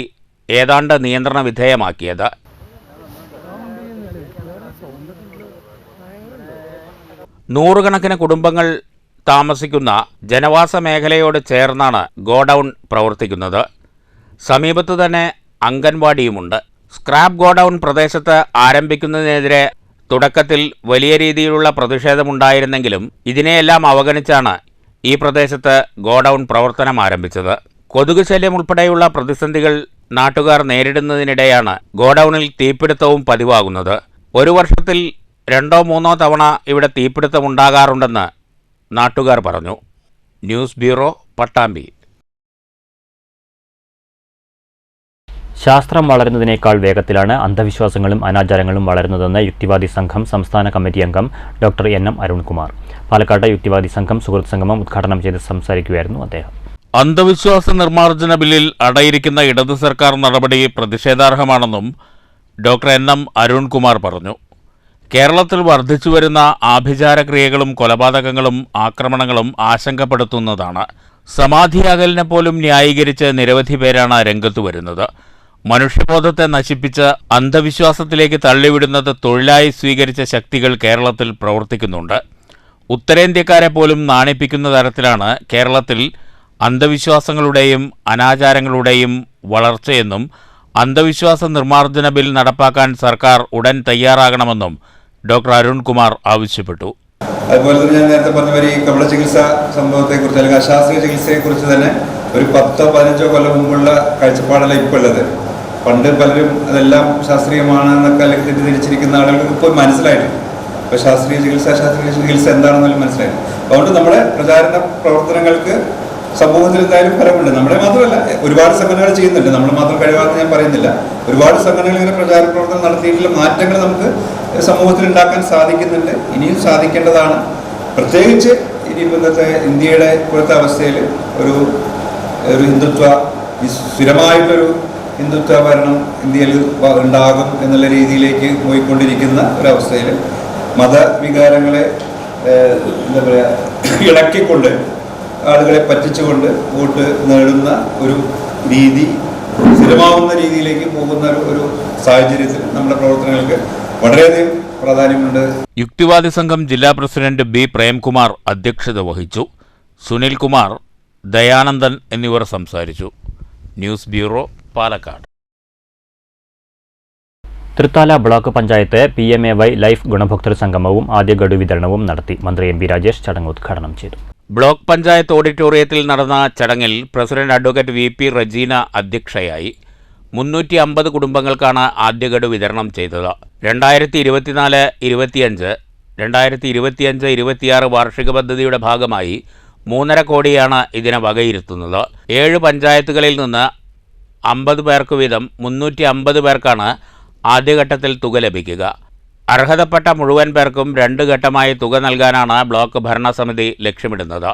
ഏതാണ്ട് നിയന്ത്രണ വിധേയമാക്കിയത്. നൂറുകണക്കിന് കുടുംബങ്ങൾ താമസിക്കുന്ന ജനവാസ മേഖലയോട് ചേർന്നാണ് ഗോഡൌൺ പ്രവർത്തിക്കുന്നത്. സമീപത്തു തന്നെ അംഗൻവാടിയുമുണ്ട്. സ്ക്രാപ്പ് ഗോഡൌൺ പ്രദേശത്ത് ആരംഭിക്കുന്നതിനെതിരെ തുടക്കത്തിൽ വലിയ രീതിയിലുള്ള പ്രതിഷേധമുണ്ടായിരുന്നെങ്കിലും ഇതിനെയെല്ലാം അവഗണിച്ചാണ് ഈ പ്രദേശത്ത് ഗോഡൌൺ പ്രവർത്തനം ആരംഭിച്ചത്. കൊതുക് ശല്യം ഉൾപ്പെടെയുള്ള പ്രതിസന്ധികൾ നാട്ടുകാർ നേരിടുന്നതിനിടെയാണ് ഗോഡൌണിൽ തീപിടുത്തവും പതിവാകുന്നത്. ഒരു വർഷത്തിൽ 2-3 തവണ ഇവിടെ തീപിടുത്തമുണ്ടാകാറുണ്ടെന്ന് നാട്ടുകാർ പറഞ്ഞു. News bureau, Pattambi. ശാസ്ത്രം വളരുന്നതിനേക്കാൾ വേഗത്തിലാണ് അന്ധവിശ്വാസങ്ങളും അനാചാരങ്ങളും വളരുന്നതെന്ന് യുക്തിവാദി സംഘം സംസ്ഥാന കമ്മിറ്റി അംഗം ഡോക്ടർ NM അരുൺകുമാർ. പാലക്കാട് യുക്തിവാദി സംഘം സുഹൃത്ത് സംഗമം ഉദ്ഘാടനം ചെയ്ത് സംസാരിക്കുകയായിരുന്നു അദ്ദേഹം. അന്ധവിശ്വാസ നിർമ്മാർജ്ജന ബില്ലിൽ അടയിരിക്കുന്ന ഇടത് സർക്കാർ നടപടി പ്രതിഷേധാർഹമാണെന്നും ഡോക്ടർ NM അരുൺകുമാർ പറഞ്ഞു. കേരളത്തിൽ വർദ്ധിച്ചുവരുന്ന ആഭിചാരക്രിയകളും കൊലപാതകങ്ങളും ആക്രമണങ്ങളും ആശങ്കപ്പെടുത്തുന്നതാണ്. സമാധിയാകലിനെ പോലും ന്യായീകരിച്ച് നിരവധി പേരാണ് രംഗത്തു വരുന്നത്. മനുഷ്യബോധത്തെ നശിപ്പിച്ച് അന്ധവിശ്വാസത്തിലേക്ക് തള്ളിവിടുന്നത് തൊഴിലായി സ്വീകരിച്ച ശക്തികൾ കേരളത്തിൽ പ്രവർത്തിക്കുന്നുണ്ട്. ഉത്തരേന്ത്യക്കാരെ പോലും നാണിപ്പിക്കുന്ന തരത്തിലാണ് കേരളത്തിൽ അന്ധവിശ്വാസങ്ങളുടെയും അനാചാരങ്ങളുടെയും വളർച്ചയെന്നും അന്ധവിശ്വാസ നിർമ്മാർജ്ജന ബിൽ നടപ്പാക്കാൻ സർക്കാർ ഉടൻ തയ്യാറാകണമെന്നും ഡോക്ടർ അരുൺകുമാർ ആവശ്യപ്പെട്ടു. അതുപോലെ തന്നെ ഞാൻ നേരത്തെ പറഞ്ഞ ഈ കപട ചികിത്സ സംഭവത്തെക്കുറിച്ച് അല്ലെങ്കിൽ അശാസ്ത്രീയ ചികിത്സയെക്കുറിച്ച് തന്നെ ഒരു 10-15 കൊല്ലം മുമ്പുള്ള കാഴ്ചപ്പാടല്ല ഇപ്പോൾ ഉള്ളത്. പണ്ട് പലരും അതെല്ലാം ശാസ്ത്രീയമാണെന്നൊക്കെ അല്ലെങ്കിൽ തെറ്റിദ്ധരിച്ചിരിക്കുന്ന ആളുകൾക്ക് ഇപ്പോൾ മനസ്സിലായിട്ടുണ്ട്. ഇപ്പോൾ ശാസ്ത്രീയ ചികിത്സ എന്താണെന്നല്ല മനസ്സിലായിട്ടുണ്ട്. അതുകൊണ്ട് നമ്മുടെ പ്രചാരണ പ്രവർത്തനങ്ങൾക്ക് സമൂഹത്തിൽ എന്തായാലും ഫലമുണ്ട്. നമ്മളെ മാത്രമല്ല, ഒരുപാട് സംഘടനകൾ ചെയ്യുന്നുണ്ട്. നമ്മൾ മാത്രം കഴിവാണെന്ന് ഞാൻ പറയുന്നില്ല. ഒരുപാട് സംഘടനകൾ ഇങ്ങനെ പ്രചാരണ പ്രവർത്തനം നടത്തിയിട്ടുള്ള മാറ്റങ്ങൾ നമുക്ക് സമൂഹത്തിൽ ഉണ്ടാക്കാൻ സാധിക്കുന്നുണ്ട്. ഇനിയും സാധിക്കേണ്ടതാണ്. പ്രത്യേകിച്ച് ഇനി ഇന്നത്തെ ഇന്ത്യയുടെ ഇപ്പോഴത്തെ അവസ്ഥയിൽ ഒരു ഹിന്ദുത്വ സ്ഥിരമായിട്ടൊരു ഹിന്ദുത്വ ഭരണം ഇന്ത്യയിൽ ഉണ്ടാകും എന്നുള്ള രീതിയിലേക്ക് പോയിക്കൊണ്ടിരിക്കുന്ന ഒരവസ്ഥയിൽ മതവികാരങ്ങളെ എന്താ പറയുക ഇളക്കിക്കൊണ്ട് ആളുകളെ പറ്റിച്ചുകൊണ്ട് വോട്ട് നേടുന്ന ഒരു രീതി സ്ഥിരമാവുന്ന രീതിയിലേക്ക് പോകുന്ന ഒരു സാഹചര്യത്തിൽ നമ്മുടെ പ്രവർത്തനങ്ങൾക്ക് വളരെയധികം പ്രാധാന്യമുണ്ട്. യുക്തിവാദി സംഘം ജില്ലാ പ്രസിഡന്റ് B. പ്രേംകുമാർ അധ്യക്ഷത വഹിച്ചു. സുനിൽകുമാർ, ദയാനന്ദൻ എന്നിവർ സംസാരിച്ചു. News bureau, Palakkad. Thrithala block panchayat PMAY life ഗുണഭോക്തൃ സംഗമവും ആദ്യ ഗഡു വിതരണവും നടത്തി. മന്ത്രി MB രാജേഷ് ചടങ്ങ് ഉദ്ഘാടനം ചെയ്തു. ബ്ലോക്ക് പഞ്ചായത്ത് ഓഡിറ്റോറിയത്തിൽ നടന്ന ചടങ്ങിൽ പ്രസിഡന്റ് അഡ്വക്കേറ്റ് VP റജീന അധ്യക്ഷയായി. 350 കുടുംബങ്ങൾക്കാണ് ആദ്യ ഗഡു വിതരണം ചെയ്തത്. 2024-25, 2025-26 വാർഷിക പദ്ധതിയുടെ ഭാഗമായി 3.5 കോടിയാണ് ഇതിനെ വകയിരുത്തുന്നത്. 7 പഞ്ചായത്തുകളിൽ നിന്ന് 50 പേർക്ക് വീതം 350 പേർക്കാണ് ആദ്യഘട്ടത്തിൽ തുക ലഭിക്കുക. അർഹതപ്പെട്ട മുഴുവൻ പേർക്കും 2 ഘട്ടമായി തുക നൽകാനാണ് ബ്ലോക്ക് ഭരണസമിതി ലക്ഷ്യമിടുന്നത്.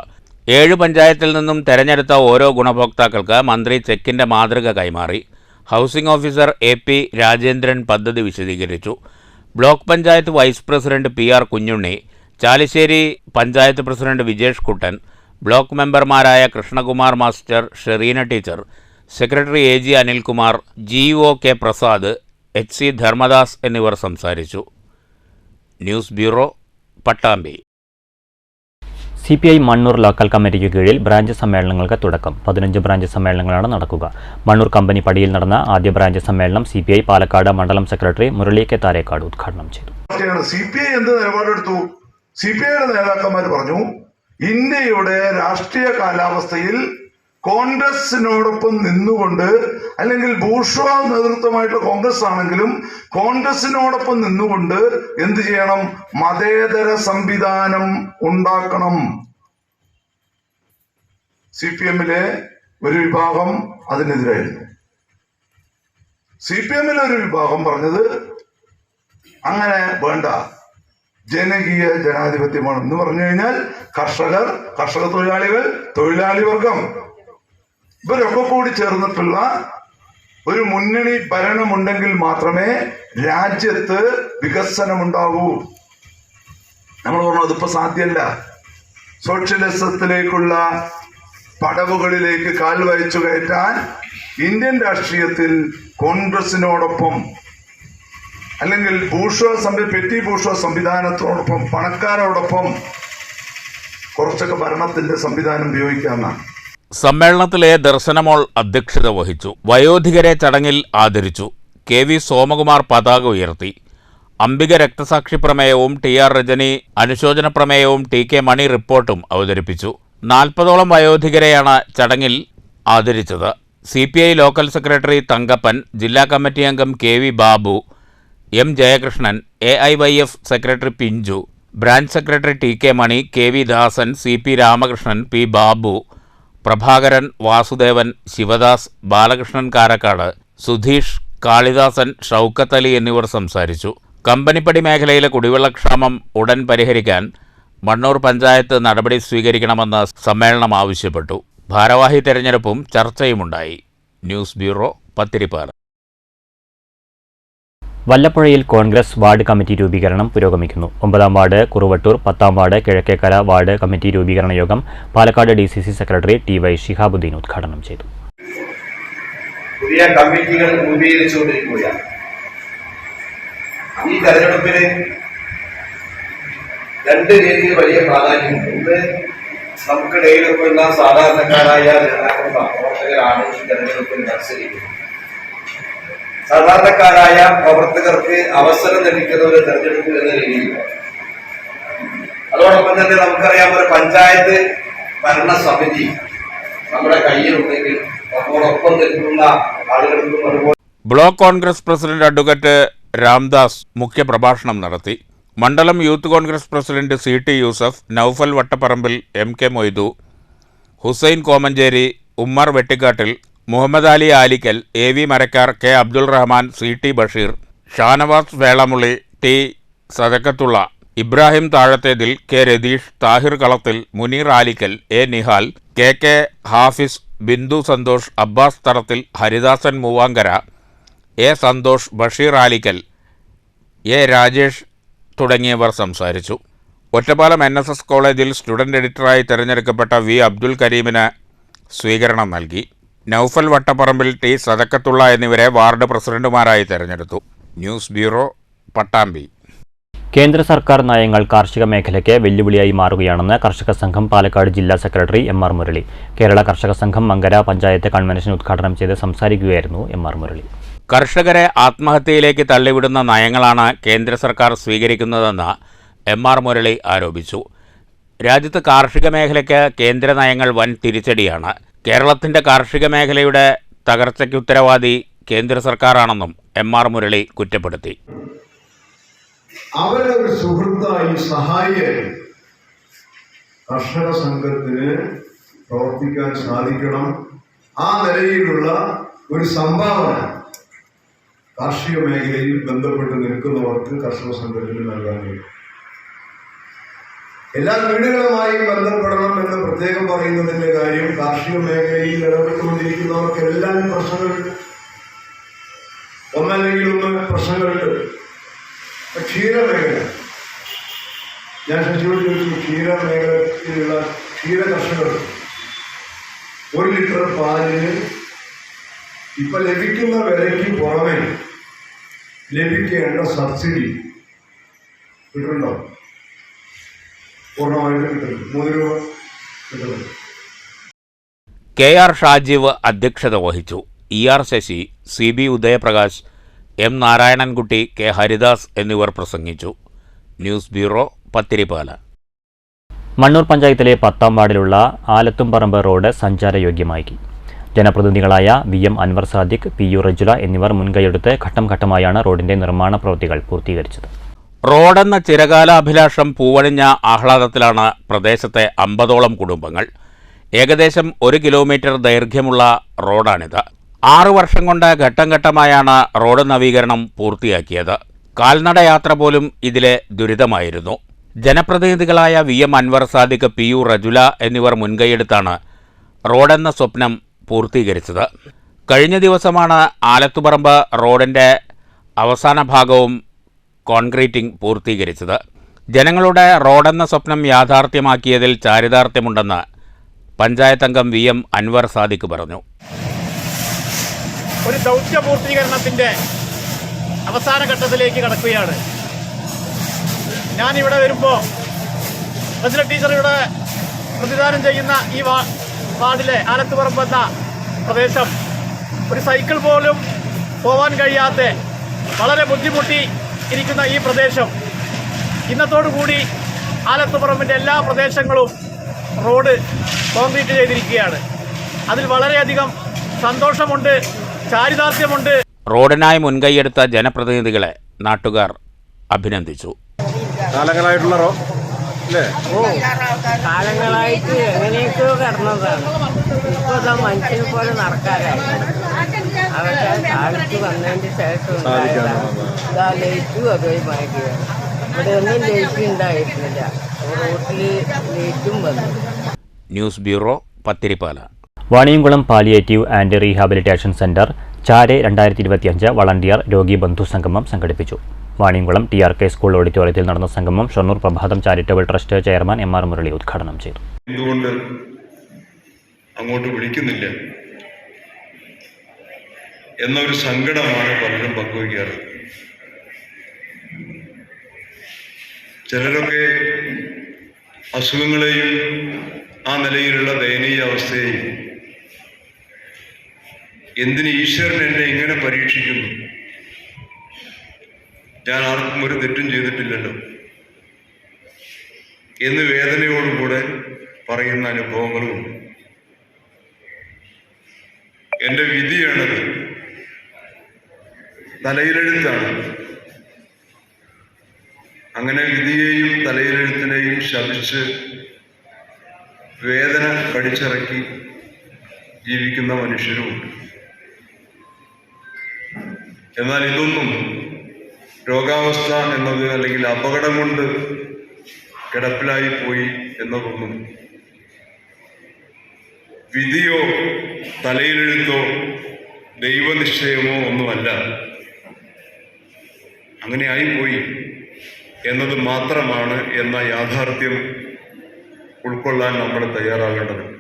7 പഞ്ചായത്തിൽ നിന്നും തെരഞ്ഞെടുത്ത ഓരോ ഗുണഭോക്താക്കൾക്ക് മന്ത്രി ചെക്കിൻ്റെ മാതൃക കൈമാറി. ഹൗസിംഗ് ഓഫീസർ AP രാജേന്ദ്രൻ പദ്ധതി വിശദീകരിച്ചു. Block panchayat vice president PR Kunhunni, Chalissery panchayat president Vijesh Kuttan, block മെമ്പർമാരായ Krishnakumar master, Shereena teacher, secretary AG Anilkumar, GO K Prasad, HC Dharmadas എന്നിവർ സംസാരിച്ചു. News bureau, Pattambi. CPI Mannur local കമ്മിറ്റിക്ക് കീഴിൽ ബ്രാഞ്ച് സമ്മേളനങ്ങൾക്ക് തുടക്കം. 15 ബ്രാഞ്ച് സമ്മേളനങ്ങളാണ് നടക്കുക. മണ്ണൂർ കമ്പനി പടിയിൽ നടന്ന ആദ്യ ബ്രാഞ്ച് സമ്മേളനം CPI പാലക്കാട് മണ്ഡലം സെക്രട്ടറി മുരളി K താരേക്കാട് ഉദ്ഘാടനം ചെയ്തു. CPI എന്ത് നിലപാടെടുത്തു? CPIയുടെ നേതാക്കന്മാർ പറഞ്ഞു, ഇന്ത്യയുടെ രാഷ്ട്രീയ കാലാവസ്ഥയിൽ കോൺഗ്രസിനോടൊപ്പം നിന്നുകൊണ്ട്, അല്ലെങ്കിൽ ബൂർഷ്വാ നേതൃത്വമായിട്ടുള്ള കോൺഗ്രസ് ആണെങ്കിലും കോൺഗ്രസിനോടൊപ്പം നിന്നുകൊണ്ട് എന്ത് ചെയ്യണം? മതേതര സംവിധാനം ഉണ്ടാക്കണം. CPM-ലെ ഒരു വിഭാഗം അതിനെതിരായിരുന്നു. CPM-ലെ ഒരു വിഭാഗം പറഞ്ഞത് അങ്ങനെ വേണ്ട, ജനകീയ ജനാധിപത്യമാണ് എന്ന് പറഞ്ഞു കഴിഞ്ഞാൽ കർഷക തൊഴിലാളികൾ, തൊഴിലാളി വർഗം ഇവരൊക്കെ കൂടി ചേർന്നിട്ടുള്ള ഒരു മുന്നണി ഭരണമുണ്ടെങ്കിൽ മാത്രമേ രാജ്യത്ത് വികസനമുണ്ടാവൂ. നമ്മൾ പറഞ്ഞു അതിപ്പോ സാധ്യമല്ല. സോഷ്യലിസത്തിലേക്കുള്ള പടവുകളിലേക്ക് കാൽ വഹിച്ചു കയറ്റാൻ ഇന്ത്യൻ രാഷ്ട്രീയത്തിൽ കോൺഗ്രസിനോടൊപ്പം, അല്ലെങ്കിൽ പെറ്റി ബൂർഷ്വാ സംവിധാനത്തോടൊപ്പം, പണക്കാരോടൊപ്പം കുറച്ചൊക്കെ ഭരണത്തിന്റെ സംവിധാനം ഉപയോഗിക്കാമെന്നാണ്. സമ്മേളനത്തിലെ ദർശനമോൾ അധ്യക്ഷത വഹിച്ചു. വയോധികരെ ചടങ്ങിൽ ആദരിച്ചു. KV സോമകുമാർ പതാക ഉയർത്തി. അംബിക രക്തസാക്ഷി പ്രമേയവും TR രജനി അനുശോചന പ്രമേയവും TK മണി റിപ്പോർട്ടും അവതരിപ്പിച്ചു. 40ഓളം വയോധികരെയാണ് ചടങ്ങിൽ ആദരിച്ചത്. CPI ലോക്കൽ സെക്രട്ടറി തങ്കപ്പൻ, ജില്ലാ കമ്മിറ്റി അംഗം KV Babu, M Jayakrishnan, AIYF secretary പിഞ്ചു, ബ്രാഞ്ച് സെക്രട്ടറി TK മണി, KV ദാസൻ, CP രാമകൃഷ്ണൻ, P ബാബു, പ്രഭാകരൻ, വാസുദേവൻ, ശിവദാസ്, ബാലകൃഷ്ണൻ കാരക്കാട്, സുധീഷ്, കാളിദാസൻ, ഷൗക്കത്ത് അലി എന്നിവർ സംസാരിച്ചു. കമ്പനിപ്പടി മേഖലയിലെ കുടിവെള്ളക്ഷാമം ഉടൻ പരിഹരിക്കാൻ മണ്ണൂർ പഞ്ചായത്ത് നടപടി സ്വീകരിക്കണമെന്ന് സമ്മേളനം ആവശ്യപ്പെട്ടു. ഭാരവാഹി തെരഞ്ഞെടുപ്പും ചർച്ചയുമുണ്ടായി. News bureau, Pathirippala. വല്ലപ്പുഴയിൽ കോൺഗ്രസ് വാർഡ് കമ്മിറ്റി രൂപീകരണം പുരോഗമിക്കുന്നു. 9-ാം വാർഡ് കുറുവട്ടൂർ, 10-ാം വാർഡ് കിഴക്കേക്കര വാർഡ് കമ്മിറ്റി രൂപീകരണ യോഗം Palakkad DCC secretary TY Shihabuddeen ഉദ്ഘാടനം ചെയ്തു. പുതിയ കമ്മിറ്റികൾ രൂപീകരിച്ചുകൊണ്ടിരിക്കുകയാണ്. ഈ തെരഞ്ഞെടുപ്പിന് 2 രീതിയിൽ വലിയ പ്രാധാന്യമുണ്ട്. ഒന്ന്, നമുക്കിടയിലൊക്കെയുള്ള സാധാരണക്കാരായ പ്രവർത്തകരാണ് ഈ തെരഞ്ഞെടുപ്പിൽ മത്സരിക്കുന്നത്. സാധാരണക്കാരായ പ്രവർത്തകർക്ക് അവസരം ലഭിക്കുന്ന ഒരു തെരഞ്ഞെടുപ്പ് എന്ന രീതിയിലാണ്. അതോടൊപ്പം തന്നെ നമുക്കറിയാം, ഒരു പഞ്ചായത്ത് ഭരണസമിതി നമ്മുടെ കയ്യിലുണ്ടെങ്കിൽ നമ്മോടൊപ്പം നിൽക്കുന്ന ആളുകൾക്കും അതുപോലെ. Block Congress president advocate Ramdas മുഖ്യപ്രഭാഷണം നടത്തി. മണ്ഡലം youth Congress president CT Yusuf, Noufal Vattaparambil, MK Moidu, Hussain Komancheri, Ummer Vettikkattil, Muhammad Ali Alikkal, AV Marakkar, K Abdul Rahman, CT Basheer, Shanavas Velamulli, T Sadakkathulla, Ibrahim Thazhathethil, K Ratheesh, Thahir Kalathil, Muneer Alikkal, A Nihal, KK Hafis, Bindu Santhosh, Abbas Tharathil, Haridasan Moovankara, A Santhosh, Basheer Alikkal, A Rajesh തുടങ്ങിയവർ സംസാരിച്ചു. ഒറ്റപ്പാലം NSS കോളേജിൽ സ്റ്റുഡന്റ് എഡിറ്ററായി തിരഞ്ഞെടുക്കപ്പെട്ട V അബ്ദുൽ കരീമിന് സ്വീകരണം നൽകി. നൌഫൽ വട്ടപ്പറമ്പിൽ, T സദക്കത്തുള്ള എന്നിവരെ വാർഡ് പ്രസിഡന്റുമാരായി തെരഞ്ഞെടുത്തു. News bureau, Pattambi. കേന്ദ്ര സർക്കാർ നയങ്ങൾ കാർഷിക മേഖലയ്ക്ക് വെല്ലുവിളിയായി മാറുകയാണെന്ന് കർഷക സംഘം പാലക്കാട് ജില്ലാ സെക്രട്ടറി MR മുരളി. കേരള കർഷക സംഘം മങ്കര പഞ്ചായത്ത് കൺവെൻഷൻ ഉദ്ഘാടനം ചെയ്ത് സംസാരിക്കുകയായിരുന്നു MR മുരളി. കർഷകരെ ആത്മഹത്യയിലേക്ക് തള്ളിവിടുന്ന നയങ്ങളാണ് കേന്ദ്ര സർക്കാർ സ്വീകരിക്കുന്നതെന്ന് MR മുരളി ആരോപിച്ചു. രാജ്യത്ത് കാർഷിക മേഖലയ്ക്ക് കേന്ദ്ര നയങ്ങൾ വൻ തിരിച്ചടിയാണ്. കേരളത്തിൻ്റെ കാർഷിക മേഖലയുടെ തകർച്ചയ്ക്ക് ഉത്തരവാദി കേന്ദ്ര സർക്കാരാണെന്നും MR മുരളി കുറ്റപ്പെടുത്തി. അവരുടെ ഒരു സുഹൃത്തായി, സഹായിയായി കർഷക സംഘത്തിന് പ്രവർത്തിക്കാൻ സാധിക്കണം. ആ നിലയിലുള്ള ഒരു സംഭാവന കാർഷിക മേഖലയിൽ ബന്ധപ്പെട്ട് നിൽക്കുന്നവർക്ക് കർഷക സംഘത്തിന് നൽകാൻ കഴിയും. എല്ലാ വീടുകളുമായി ബന്ധപ്പെടണം എന്ന് പ്രത്യേകം പറയുന്നതിന്റെ കാര്യം, കാർഷിക മേഖലയിൽ ഇടപെട്ടുകൊണ്ടിരിക്കുന്നവർക്കെല്ലാം പ്രശ്നങ്ങളുണ്ട്. ഒന്നല്ലെങ്കിൽ ഒന്ന് പ്രശ്നങ്ങളുണ്ട്. ക്ഷീരമേഖല, ഞാൻ ശശിയോട് ചോദിച്ചു, ക്ഷീരമേഖലയിലുള്ള ക്ഷീര കർഷകർ 1 ലിറ്റർ പാലിന് ഇപ്പൊ ലഭിക്കുന്ന വിലയ്ക്ക് പുറമെ ലഭിക്കേണ്ട സബ്സിഡി കിട്ടുന്നുണ്ടോ? പൂർണ്ണമായിട്ട് കിട്ടുന്നു. 3 രൂപ കിട്ടുന്നു. KR ഷാജീവ് അധ്യക്ഷത വഹിച്ചു. ER Sasi, CB Udayaprakash, M Narayanankutty, K Haridas എന്നിവർ പ്രസംഗിച്ചു. News bureau, Pathirippala. മണ്ണൂർ പഞ്ചായത്തിലെ 10ാം വാർഡിലുള്ള ആലത്തുംപറമ്പ് റോഡ് സഞ്ചാരയോഗ്യമാക്കി. ജനപ്രതിനിധികളായ VM അൻവർ സാദിഖ്, PU റജുല എന്നിവർ മുൻകൈയെടുത്ത് ഘട്ടം ഘട്ടമായാണ് റോഡിന്റെ നിർമ്മാണ പ്രവൃത്തികൾ പൂർത്തീകരിച്ചത്. റോഡെന്ന ചിരകാലാഭിലാഷം പൂവണിഞ്ഞ ആഹ്ലാദത്തിലാണ് പ്രദേശത്തെ 50ഓളം കുടുംബങ്ങൾ. ഏകദേശം 1 കിലോമീറ്റർ ദൈർഘ്യമുള്ള റോഡാണിത്. 6 വർഷം കൊണ്ട് ഘട്ടം ഘട്ടമായാണ് റോഡ് നവീകരണം പൂർത്തിയാക്കിയത്. കാൽനടയാത്ര പോലും ഇതിലെ ദുരിതമായിരുന്നു. ജനപ്രതിനിധികളായ VM അൻവർ സാദിഖ്, PU റജുല എന്നിവർ മുൻകൈയെടുത്താണ് റോഡെന്ന സ്വപ്നം പൂർത്തീകരിച്ചത്. കഴിഞ്ഞ ദിവസമാണ് ആലത്തുപറമ്പ് റോഡിൻ്റെ അവസാന ഭാഗവും കോൺക്രീറ്റിംഗ് പൂർത്തീകരിച്ചത്. ജനങ്ങളുടെ റോഡെന്ന സ്വപ്നം യാഥാർത്ഥ്യമാക്കിയതിൽ ചാരിതാർത്ഥ്യമുണ്ടെന്ന് പഞ്ചായത്ത് അംഗം VM അൻവർ സാദിഖ് പറഞ്ഞു. ഒരു ദൗത്യ പൂർത്തീകരണത്തിൻ്റെ അവസാന ഘട്ടത്തിലേക്ക് കടക്കുകയാണ്. ഞാനിവിടെ വരുമ്പോൾ റജുല ടീച്ചർ ഇവിടെ പ്രതിദാനം ചെയ്യുന്ന ഈ വാർഡിലെ ആലത്തുപറമ്പ് എന്ന പ്രദേശം ഒരു സൈക്കിൾ പോലും പോവാൻ കഴിയാത്ത വളരെ ബുദ്ധിമുട്ടി ഇരിക്കുന്ന ഈ പ്രദേശം ഇന്നത്തോടുകൂടി ആലത്തുപറമ്പിൻ്റെ എല്ലാ പ്രദേശങ്ങളും റോഡ് കോൺക്രീറ്റ് ചെയ്തിരിക്കുകയാണ്. അതിൽ വളരെയധികം സന്തോഷമുണ്ട്, ചാരിതാർത്ഥ്യമുണ്ട്. റോഡിനായി മുൻകൈയെടുത്ത ജനപ്രതിനിധികളെ നാട്ടുകാർ അഭിനന്ദിച്ചു. കാലങ്ങളായിട്ടുള്ള കാലങ്ങളായിട്ട് എങ്ങനെയൊക്കെയോ കിടന്നതാണ്. ഇപ്പോൾ മനുഷ്യനെ പോലെ നടക്കാനായി. അതൊക്കെ കാലത്ത് വന്നതിന് ശേഷം ലൈറ്റും അതുമായി മാറ്റുകയാണ്. ഇവിടെ ഒന്നും ലൈറ്റ് ഉണ്ടായിരുന്നില്ല, റോഡിൽ ലൈറ്റും വന്നു. News bureau, Pathirippala. Vaniyamkulam palliative and rehabilitation centre ചാരെ 2025 വളണ്ടിയർ രോഗി ബന്ധു സംഗമം സംഘടിപ്പിച്ചു. വാണിയംകുളം TRK സ്കൂൾ ഓഡിറ്റോറിയത്തിൽ നടന്ന സംഗമം ഷൊർണൂർ പ്രഭാതം charitable trust chairman MR Murali ഉദ്ഘാടനം ചെയ്തു. എന്തുകൊണ്ട് അങ്ങോട്ട് വിളിക്കുന്നില്ല എന്നൊരു സങ്കടമാണ് പലരും പങ്കുവയ്ക്കാറ്. ചിലരൊക്കെ അസുഖങ്ങളെയും ആ നിലയിലുള്ള ദയനീയ അവസ്ഥയെയും എന്തിന് ഈശ്വരൻ എന്നെ ഇങ്ങനെ പരീക്ഷിക്കുന്നു, ഞാൻ ആർക്കും ഒരു തെറ്റും ചെയ്തിട്ടില്ലല്ലോ എന്ന് വേദനയോടുകൂടെ പറയുന്ന അനുഭവങ്ങളുമുണ്ട്. എൻ്റെ വിധിയാണത്, തലയിലെഴുത്താണ്. അങ്ങനെ വിധിയെയും തലയിലെഴുത്തിനെയും ശപിച്ച് വേദന കടിച്ചിറക്കി ജീവിക്കുന്ന മനുഷ്യരുമുണ്ട്. എന്നാൽ ഇതൊന്നും രോഗാവസ്ഥ എന്നത് അല്ലെങ്കിൽ അപകടം കൊണ്ട് കിടപ്പിലായി പോയി എന്നതൊന്നും വിധിയോ തലയിലെഴുത്തോ ദൈവനിശ്ചയമോ ഒന്നുമല്ല. അങ്ങനെ ആയിപ്പോയി എന്നത് മാത്രമാണ് എന്ന യാഥാർത്ഥ്യം ഉൾക്കൊള്ളാൻ നമ്മൾ തയ്യാറാകേണ്ടതുണ്ട്.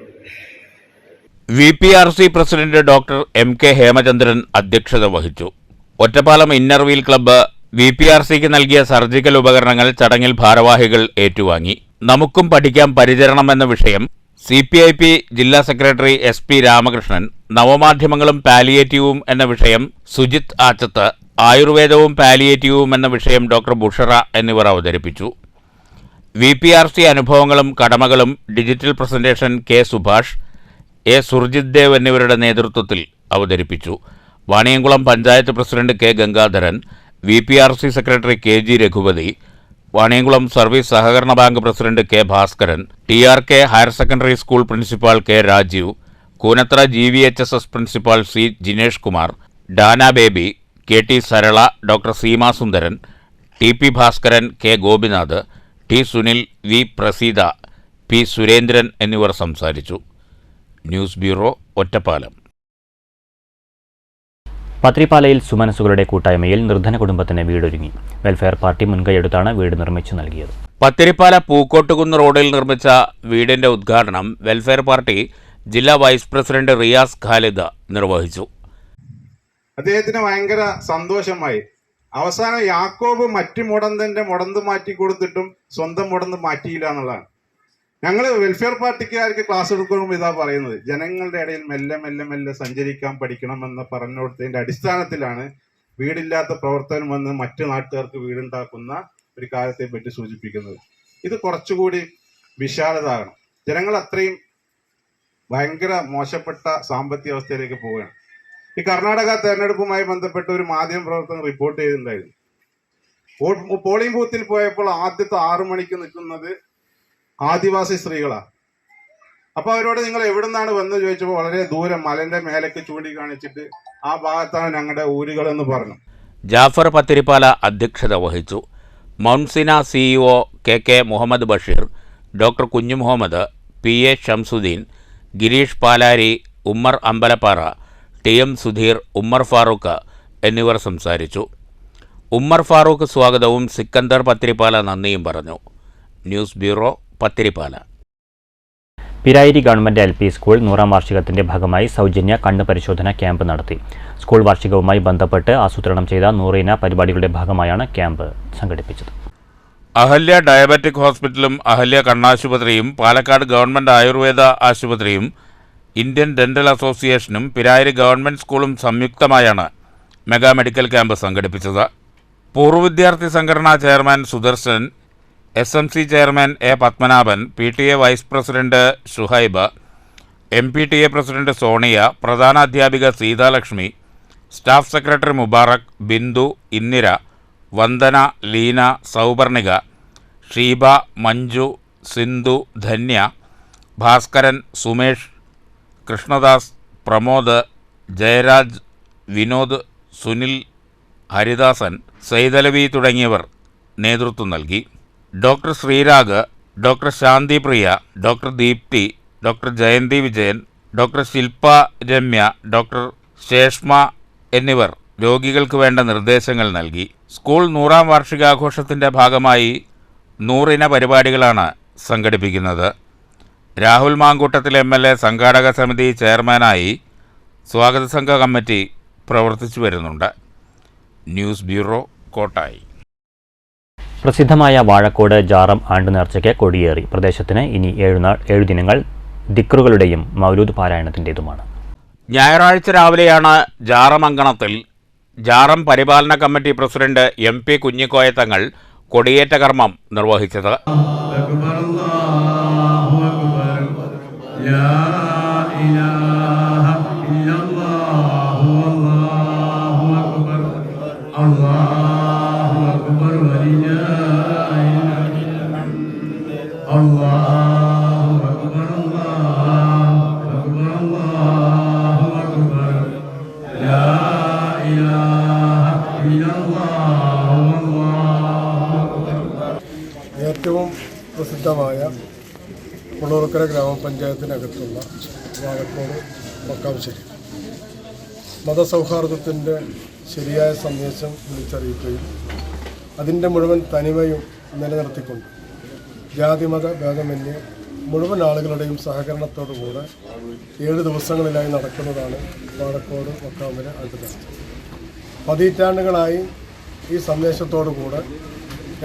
VPRC president doctor MK Hemachandran അധ്യക്ഷത വഹിച്ചു. ഒറ്റപ്പാലം ഇന്നർ വീൽ ക്ലബ്ബ് VPRCക്ക് നൽകിയ സർജിക്കൽ ഉപകരണങ്ങൾ ചടങ്ങിൽ ഭാരവാഹികൾ ഏറ്റുവാങ്ങി. നമുക്കും പഠിക്കാം പരിചരണം എന്ന വിഷയം CPIP ജില്ലാ സെക്രട്ടറി SP രാമകൃഷ്ണൻ, നവമാധ്യമങ്ങളും പാലിയേറ്റീവും എന്ന വിഷയം സുജിത് ആച്ചത്ത്, ആയുർവേദവും പാലിയേറ്റീവും എന്ന വിഷയം ഡോക്ടർ ബുഷറ എന്നിവർ അവതരിപ്പിച്ചു. VPRC അനുഭവങ്ങളും കടമകളും digital presentation K Subhash, A Surjith Dev എന്നിവരുടെ നേതൃത്വത്തിൽ അവതരിപ്പിച്ചു. Vaniyamkulam panchayat president K Gangadharan, VPRC secretary KG Raghupathi, Vaniyamkulam service സഹകരണ bank president K Bhaskaran, TRK higher secondary school principal K Rajeev, Koonathara GVHSS principal C Jinesh Kumar, Dana Baby, KT Sarala, doctor Seema Sundaran, TP Bhaskaran, K Gopinath, T Sunil, V Praseetha, P Surendran എന്നിവർ സംസാരിച്ചു. News bureau, Ottapalam. പത്രിപ്പാലയിൽ സുമനസുകളുടെ കൂട്ടായ്മയിൽ നിർധന കുടുംബത്തിന് വീടൊരുങ്ങി. വെൽഫെയർ പാർട്ടി മുൻകൈയെടുത്താണ് വീട് നിർമ്മിച്ചു നൽകിയത്. പത്തിരിപ്പാല പൂക്കോട്ടുകുന്ന് റോഡിൽ നിർമ്മിച്ച വീടിന്റെ ഉദ്ഘാടനം വെൽഫെയർ പാർട്ടി ജില്ലാ വൈസ് പ്രസിഡന്റ് റിയാസ് ഖാലിദ് നിർവഹിച്ചു. അദ്ദേഹത്തിന് ഭയങ്കര സന്തോഷമായി. അവസാനം യാക്കോബ് മറ്റു മുടന്ത് മാറ്റി കൊടുത്തിട്ടും സ്വന്തം മുടന്ത് മാറ്റിയില്ല എന്നുള്ളതാണ്. ഞങ്ങൾ വെൽഫെയർ പാർട്ടിക്കാർക്ക് ക്ലാസ് എടുക്കുമ്പോൾ ഇതാ പറയുന്നത്, ജനങ്ങളുടെ ഇടയിൽ മെല്ലെ മെല്ലെ മെല്ലെ സഞ്ചരിക്കാൻ പഠിക്കണമെന്ന് പറഞ്ഞു കൊടുത്തതിന്റെ അടിസ്ഥാനത്തിലാണ് വീടില്ലാത്ത പ്രവർത്തനം വന്ന് മറ്റു നാട്ടുകാർക്ക് വീടുണ്ടാക്കുന്ന ഒരു കാര്യത്തെ പറ്റി സൂചിപ്പിക്കുന്നത്. ഇത് കുറച്ചുകൂടി വിശാലത ആകണം. ജനങ്ങൾ അത്രയും ഭയങ്കര മോശപ്പെട്ട സാമ്പത്തിക അവസ്ഥയിലേക്ക് പോവുകയാണ്. ഈ കർണാടക തെരഞ്ഞെടുപ്പുമായി ബന്ധപ്പെട്ട് ഒരു മാധ്യമ പ്രവർത്തകൻ റിപ്പോർട്ട് ചെയ്തിട്ടുണ്ടായിരുന്നു. പോളിംഗ് ബൂത്തിൽ പോയപ്പോൾ ആദ്യത്തെ 6 മണിക്ക് നിൽക്കുന്നത് ആദിവാസി സ്ത്രീകളാണ്. അപ്പൊ അവരോട് നിങ്ങൾ എവിടെ നിന്നാണ് വന്ന് ചോദിച്ചപ്പോൾ വളരെ ദൂരം മലന്റെ മേലേക്ക് ചൂണ്ടിക്കാണിച്ചിട്ട് ആ ഭാഗത്താണ് ഞങ്ങളുടെ ഊരുകൾ എന്ന് പറഞ്ഞു. ജാഫർ പത്തിരിപ്പാല അധ്യക്ഷത വഹിച്ചു. മൗൺസിന CEO K Muhammad Basheer, doctor Kunhu Muhammad, PA Shamsuddin, Girish പാലാരി, Ummer Ambalappara, TM Sudheer, Ummer Farooq എന്നിവർ സംസാരിച്ചു. ഉമ്മർ ഫാറൂഖ് സ്വാഗതവും സിക്കന്ദർ പത്തിരിപ്പാല നന്ദിയും പറഞ്ഞു. News bureau, Pathirippala. Pirayiri government LP school 100ാം വാർഷികത്തിന്റെ ഭാഗമായി സൗജന്യ കണ്ണ് പരിശോധന ക്യാമ്പ് നടത്തി. സ്കൂൾ വാർഷികവുമായി ബന്ധപ്പെട്ട് ആസൂത്രണം ചെയ്ത 100 ഇന പരിപാടികളുടെ ഭാഗമായാണ് ക്യാമ്പ് സംഘടിപ്പിച്ചത്. അഹല്യ ഡയബറ്റിക് ഹോസ്പിറ്റലും അഹല്യ കണ്ണാശുപത്രിയും പാലക്കാട് ഗവൺമെന്റ് ആയുർവേദ ആശുപത്രിയും ഇന്ത്യൻ ഡെന്റൽ അസോസിയേഷനും പിരായിരി ഗവൺമെന്റ് സ്കൂളും സംയുക്തമായാണ് മെഗാ മെഡിക്കൽ ക്യാമ്പ് സംഘടിപ്പിച്ചത്. പൂർവ്വ വിദ്യാർത്ഥി സംഘടനാ chairman Sudarshan, SMC chairman A Padmanabhan, PTA vice president Shuhaib, MPTA president Sonia, പ്രധാന അധ്യാപിക സീതാലക്ഷ്മി, സ്റ്റാഫ് സെക്രട്ടറി മുബാറക്, ബിന്ദു, ഇന്ദിര, വന്ദന, ലീന, സൗപർണിക, ഷീബ, മഞ്ജു, സിന്ധു, ധന്യ, ഭാസ്കരൻ, സുമേഷ്, കൃഷ്ണദാസ്, പ്രമോദ്, ജയരാജ്, വിനോദ്, സുനിൽ, ഹരിദാസൻ, സൈതലവി തുടങ്ങിയവർ നേതൃത്വം നൽകി. Doctor Sreerag, doctor Shanthipriya, doctor Deepthi, doctor Jayanthi Vijayan, doctor Shilpa Ramya, doctor Seshma എന്നിവർ രോഗികൾക്ക് വേണ്ട നിർദ്ദേശങ്ങൾ നൽകി. സ്കൂൾ 100ാം വാർഷികാഘോഷത്തിൻ്റെ ഭാഗമായി 100 ഇന പരിപാടികളാണ് സംഘടിപ്പിക്കുന്നത്. രാഹുൽ മാങ്കൂട്ടത്തിൽ MLA സംഘാടക സമിതി ചെയർമാനായി സ്വാഗത സംഘ കമ്മിറ്റി പ്രവർത്തിച്ചു വരുന്നുണ്ട്. News bureau, Kottayi. പ്രസിദ്ധമായ വാഴക്കോട് ജാറം ആണ്ടുനേർച്ചയ്ക്ക് കൊടിയേറി. പ്രദേശത്തിന് ഇനി 7 ദിനങ്ങൾ ദിക്റുകളുടെയും മൗലൂദ് പാരായണത്തിൻ്റെതുമാണ്. ഞായറാഴ്ച രാവിലെയാണ് ജാറമങ്കണത്തിൽ ജാറം പരിപാലന കമ്മിറ്റി പ്രസിഡന്റ് MP കുഞ്ഞിക്കോയ തങ്ങൾ കൊടിയേറ്റ കർമ്മം നിർവഹിച്ചത്. ഏറ്റവും പ്രസിദ്ധമായ മുള്ളൂർക്കര ഗ്രാമപഞ്ചായത്തിനകത്തുള്ള വാഴക്കോട് മക്കാംശ്ശേരി മതസൗഹാർദ്ദത്തിൻ്റെ ശരിയായ സന്ദേശം വിളിച്ചറിയിക്കുകയും അതിൻ്റെ മുഴുവൻ തനിമയും നിലനിർത്തിക്കൊണ്ട് ജാതിമത ഭേദമന്യേ മുഴുവൻ ആളുകളുടെയും സഹകരണത്തോടുകൂടെ 7 ദിവസങ്ങളിലായി നടക്കുന്നതാണ് വാഴക്കോട് മക്കാമിലെ ആണ്ടുനേർച്ച. പതിറ്റാണ്ടുകളായി ഈ സന്ദേശത്തോടുകൂടെ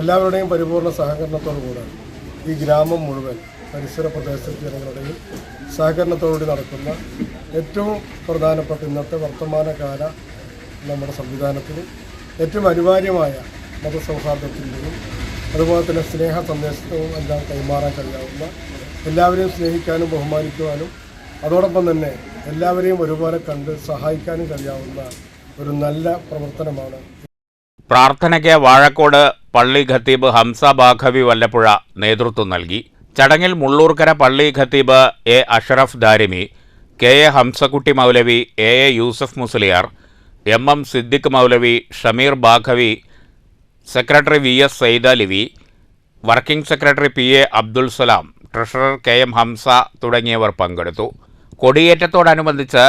എല്ലാവരുടെയും പരിപൂർണ സഹകരണത്തോടുകൂടെ ഈ ഗ്രാമം മുഴുവൻ പരിസര പ്രദേശ ജനങ്ങളുടെയും സഹകരണത്തോടുകൂടി നടക്കുന്ന ഏറ്റവും പ്രധാനപ്പെട്ട ഇന്നത്തെ വർത്തമാനകാല നമ്മുടെ സംവിധാനത്തിന് ഏറ്റവും അനിവാര്യമായ മതസൗഹാർദ്ദത്തിൻ്റെയും അതുപോലെ തന്നെ സ്നേഹ സന്ദേശവും എല്ലാം കൈമാറാൻ കഴിയാവുന്ന, എല്ലാവരെയും സ്നേഹിക്കാനും ബഹുമാനിക്കുവാനും അതോടൊപ്പം തന്നെ എല്ലാവരെയും ഒരുപോലെ കണ്ട് സഹായിക്കാനും കഴിയാവുന്ന ഒരു നല്ല പ്രവർത്തനമാണ്. പ്രാർത്ഥനയ്ക്ക് വാഴക്കോട് പള്ളി ഖത്തീബ് ഹംസ ബാഖവി വല്ലപ്പുഴ നേതൃത്വം നൽകി. ചടങ്ങിൽ മുള്ളൂർക്കര പള്ളി ഖത്തീബ് A Ashraf Darimi, KA Hamzakutty Moulavi, AA Yusuf Musliyar, MM Siddique Moulavi, Shameer Baqavi, secretary VS Saidalavi, working secretary PA Abdul Salam, treasurer KM Hamza തുടങ്ങിയവർ പങ്കെടുത്തു. കൊടിയേറ്റത്തോടനുബന്ധിച്ച്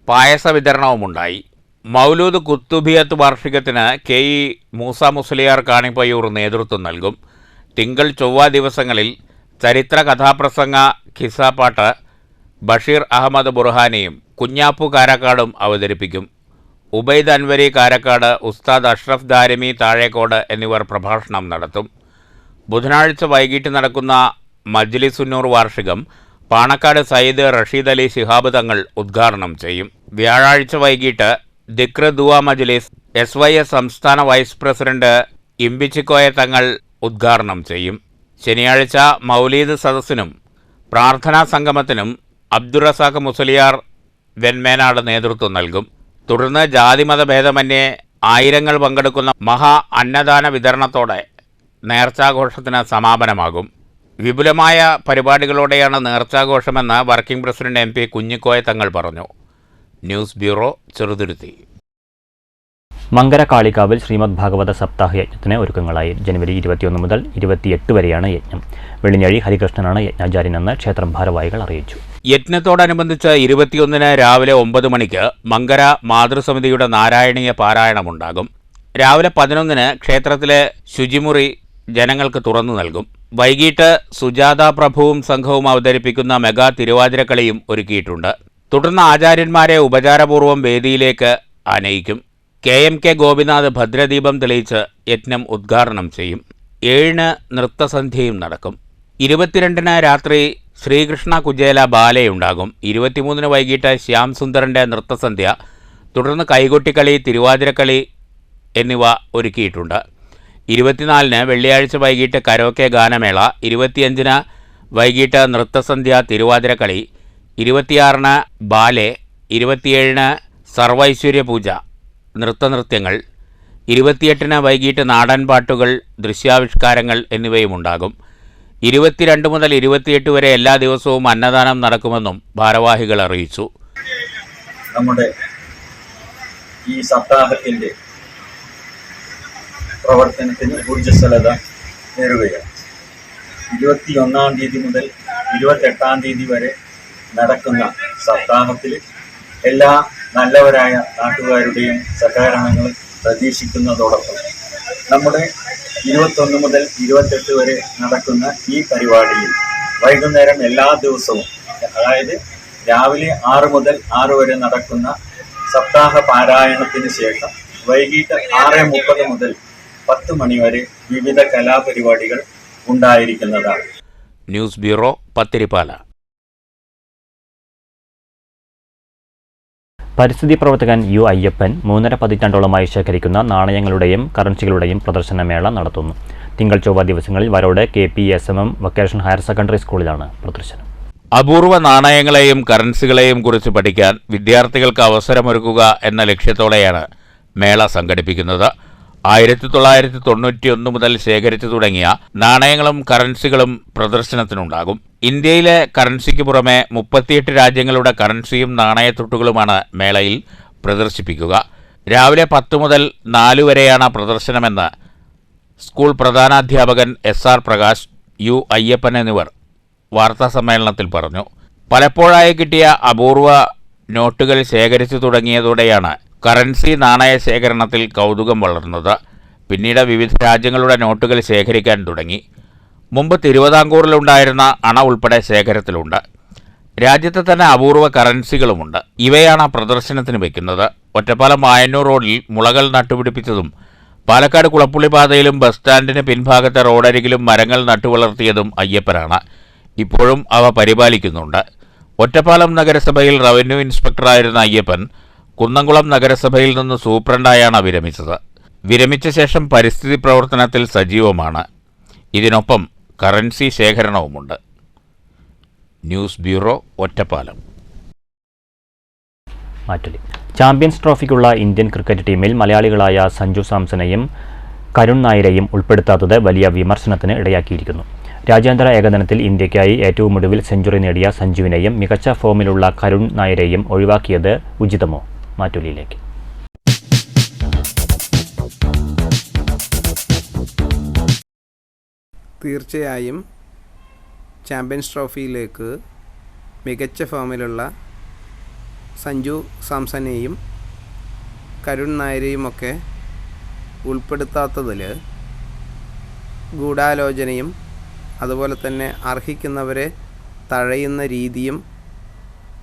പായസ വിതരണവുമുണ്ടായി. മൗലൂദ് കുത്തുബിയത്ത് വാർഷികത്തിന് KE മൂസ മുസ്ലിയാർ കാണിപ്പയ്യൂർ നേതൃത്വം നൽകും. തിങ്കൾ ചൊവ്വ ദിവസങ്ങളിൽ ചരിത്ര കഥാപ്രസംഗ ഖിസ്സാപ്പാട്ട് ബഷീർ അഹമ്മദ് ബുർഹാനിയും കുഞ്ഞാപ്പു കാരക്കാടും അവതരിപ്പിക്കും. ഉബൈദ് അൻവരി കാരക്കാട്, ഉസ്താദ് അഷ്റഫ് ദാരിമി താഴേക്കോട് എന്നിവർ പ്രഭാഷണം നടത്തും. ബുധനാഴ്ച വൈകിട്ട് നടക്കുന്ന മജ്ലിസുന്നൂർ വാർഷികം പാണക്കാട് സയ്യിദ് റഷീദ് അലി ശിഹാബ് തങ്ങൾ ഉദ്ഘാടനം ചെയ്യും. വ്യാഴാഴ്ച വൈകിട്ട് ദിക്ർ ദുആ മജ്ലിസ് SYS സംസ്ഥാന വൈസ് പ്രസിഡന്റ് ഇമ്പിച്ചിക്കോയ തങ്ങൾ ഉദ്ഘാടനം ചെയ്യും. ശനിയാഴ്ച മൗലീദ് സദസ്സിനും പ്രാർത്ഥനാ സംഗമത്തിനും അബ്ദുറസാഖ് മുസലിയാർ വെൺമേനാട് നേതൃത്വം നൽകും. തുടർന്ന് ജാതിമത ഭേദമന്യേ ആയിരങ്ങൾ പങ്കെടുക്കുന്ന മഹാ അന്നദാന വിതരണത്തോടെ നേർച്ചാഘോഷത്തിന് സമാപനമാകും. വിപുലമായ പരിപാടികളോടെയാണ് നേർച്ചാഘോഷമെന്ന് working president MP Kunhikoya Thangal പറഞ്ഞു. News bureau, Cheruthuruthy. മങ്കര കാളികാവിൽ ശ്രീമദ് ഭാഗവത സപ്താഹ യജ്ഞത്തിന് ഒരുക്കങ്ങളായി. ജനുവരി 21 മുതൽ 28 വരെയാണ് യജ്ഞം. വെള്ളിഞ്ഞഴി ഹരികൃഷ്ണനാണ് യജ്ഞാചാര്യനെന്ന് ക്ഷേത്രം ഭാരവാഹികൾ അറിയിച്ചു. യജ്ഞത്തോടനുബന്ധിച്ച് 21 രാവിലെ 9 മണിക്ക് മങ്കര മാതൃസമിതിയുടെ നാരായണീയ പാരായണമുണ്ടാകും. രാവിലെ 11 ക്ഷേത്രത്തിലെ ശുചിമുറി ജനങ്ങൾക്ക് തുറന്നു നൽകും. വൈകിട്ട് സുജാത പ്രഭുവും സംഘവും അവതരിപ്പിക്കുന്ന മെഗാ തിരുവാതിരക്കളിയും ഒരുക്കിയിട്ടുണ്ട്. തുടർന്ന് ആചാര്യന്മാരെ ഉപചാരപൂർവ്വം വേദിയിലേക്ക് ആനയിക്കും. KMK ഗോപിനാഥ് ഭദ്രദീപം തെളിയിച്ച് യജ്ഞം ഉദ്ഘാടനം ചെയ്യും. 7 നൃത്തസന്ധ്യയും നടക്കും. 22 രാത്രി ശ്രീകൃഷ്ണ കുചേല ബാലയുണ്ടാകും. 23 വൈകിട്ട് ശ്യാം സുന്ദറിൻ്റെ നൃത്തസന്ധ്യ, തുടർന്ന് കൈകൊട്ടിക്കളി, തിരുവാതിരക്കളി എന്നിവ ഒരുക്കിയിട്ടുണ്ട്. 24 വെള്ളിയാഴ്ച വൈകിട്ട് കരോക്കെ ഗാനമേള, 25 വൈകിട്ട് നൃത്തസന്ധ്യ, തിരുവാതിരക്കളി, 26 ബാലെ, 27 സർവൈശ്വര്യ പൂജ, നൃത്തനൃത്യങ്ങൾ, 28 വൈകിട്ട് നാടൻ പാട്ടുകൾ, ദൃശ്യാവിഷ്കാരങ്ങൾ എന്നിവയുമുണ്ടാകും. 22 മുതൽ 28 വരെ എല്ലാ ദിവസവും അന്നദാനം നടക്കുമെന്നും ഭാരവാഹികൾ അറിയിച്ചു. നമ്മുടെ ഈ സപ്താഹത്തിൻ്റെ പ്രവർത്തനത്തിന് ഊർജ്ജസ്വലത നേരുകയാണ്. 21 തീയതി മുതൽ 28 തീയതി വരെ നടക്കുന്ന സപ്താഹത്തിൽ എല്ലാ നല്ലവരായ നാട്ടുകാരുടെയും സഹകരണങ്ങൾ പ്രതീക്ഷിക്കുന്നതോടൊപ്പം നമ്മുടെ 21 മുതൽ 28 വരെ നടക്കുന്ന ഈ പരിപാടിയിൽ വൈകുന്നേരം എല്ലാ ദിവസവും, അതായത് രാവിലെ 6 മുതൽ 6 വരെ നടക്കുന്ന സപ്താഹ പാരായണത്തിന് ശേഷം വൈകിട്ട് 6:30 മുതൽ 10 മണി വരെ വിവിധ കലാപരിപാടികൾ ഉണ്ടായിരിക്കുന്നതാണ്. News bureau, Pathirippala. പരിസ്ഥിതി പ്രവർത്തകൻ U അയ്യപ്പൻ 3.5 പതിറ്റാണ്ടോളമായി ശേഖരിക്കുന്ന നാണയങ്ങളുടെയും കറൻസികളുടെയും പ്രദർശനമേള നടത്തുന്നു. തിങ്കൾ ചൊവ്വ ദിവസങ്ങളിൽ Varode KPSMM vocational higher secondary സ്കൂളിലാണ് പ്രദർശനം. അപൂർവ നാണയങ്ങളെയും കറൻസികളെയും കുറിച്ച് പഠിക്കാൻ വിദ്യാർത്ഥികൾക്ക് അവസരമൊരുക്കുക എന്ന ലക്ഷ്യത്തോടെയാണ് മേള സംഘടിപ്പിക്കുന്നത്. 1991 മുതൽ ശേഖരിച്ചു തുടങ്ങിയ നാണയങ്ങളും കറൻസികളും പ്രദർശനത്തിനുണ്ടാകും. ഇന്ത്യയിലെ കറൻസിക്ക് പുറമെ 38 രാജ്യങ്ങളുടെ കറൻസിയും നാണയത്തുട്ടുകളുമാണ് മേളയിൽ പ്രദർശിപ്പിക്കുക. രാവിലെ 10 മുതൽ 4 വരെയാണ് പ്രദർശനമെന്ന് സ്കൂൾ പ്രധാനാധ്യാപകൻ SR പ്രകാശ്, U അയ്യപ്പൻ എന്നിവർ വാർത്താസമ്മേളനത്തിൽ പറഞ്ഞു. പലപ്പോഴായി കിട്ടിയ അപൂർവ നോട്ടുകൾ ശേഖരിച്ചു തുടങ്ങിയതോടെയാണ് കറൻസി നാണയ ശേഖരണത്തിൽ കൗതുകം വളർന്നത്. പിന്നീട് വിവിധ രാജ്യങ്ങളുടെ നോട്ടുകൾ ശേഖരിക്കാൻ തുടങ്ങി. മുമ്പ് തിരുവിതാംകൂറിലുണ്ടായിരുന്ന അണ ഉൾപ്പെടെ ശേഖരത്തിലുണ്ട്. രാജ്യത്തെ തന്നെ അപൂർവ കറൻസികളുമുണ്ട്. ഇവയാണ് പ്രദർശനത്തിന് വയ്ക്കുന്നത്. ഒറ്റപ്പാലം മായന്നൂർ റോഡിൽ മുളകൾ നട്ടുപിടിപ്പിച്ചതും പാലക്കാട് കുളപ്പുള്ളി പാതയിലും ബസ് സ്റ്റാൻഡിന് പിൻഭാഗത്തെ റോഡരികിലും മരങ്ങൾ നട്ടുവളർത്തിയതും അയ്യപ്പനാണ്. ഇപ്പോഴും അവ പരിപാലിക്കുന്നുണ്ട്. ഒറ്റപ്പാലം നഗരസഭയിൽ റവന്യൂ ഇൻസ്പെക്ടറായിരുന്ന അയ്യപ്പൻ കുന്നംകുളം നഗരസഭയിൽ നിന്ന് സൂപ്രണ്ടായാണ് വിരമിച്ചത്. വിരമിച്ച ശേഷം പരിസ്ഥിതി പ്രവർത്തനത്തിൽ സജീവമാണ്. ഇതിനൊപ്പം കറൻസി ശേഖരണവുമുണ്ട്. News bureau, Ottapalam. മാറ്റുലി. ചാമ്പ്യൻസ് ട്രോഫിക്കുള്ള ഇന്ത്യൻ ക്രിക്കറ്റ് ടീമിൽ മലയാളികളായ സഞ്ജു സാംസണെയും കരുൺ നായരെയും ഉൾപ്പെടുത്താത്തത് വലിയ വിമർശനത്തിന് ഇടയാക്കിയിരിക്കുന്നു. രാജ്യാന്തര ഏകദിനത്തിൽ ഇന്ത്യയ്ക്കായി ഏറ്റവും ഒടുവിൽ സെഞ്ചുറി നേടിയ സഞ്ജുവിനെയും മികച്ച ഫോമിലുള്ള കരുൺ നായരെയും ഒഴിവാക്കിയത് ഉചിതമോ? മാറ്റുലിയിലേക്ക്. തീർച്ചയായും ചാമ്പ്യൻസ് ട്രോഫിയിലേക്ക് മികച്ച ഫോമിലുള്ള സഞ്ജു സാംസണെയും കരുൺ നായരെയുമൊക്കെ ഉൾപ്പെടുത്താത്തതിൽ ഗൂഢാലോചനയും അതുപോലെ തന്നെ അർഹിക്കുന്നവരെ തഴയുന്ന രീതിയും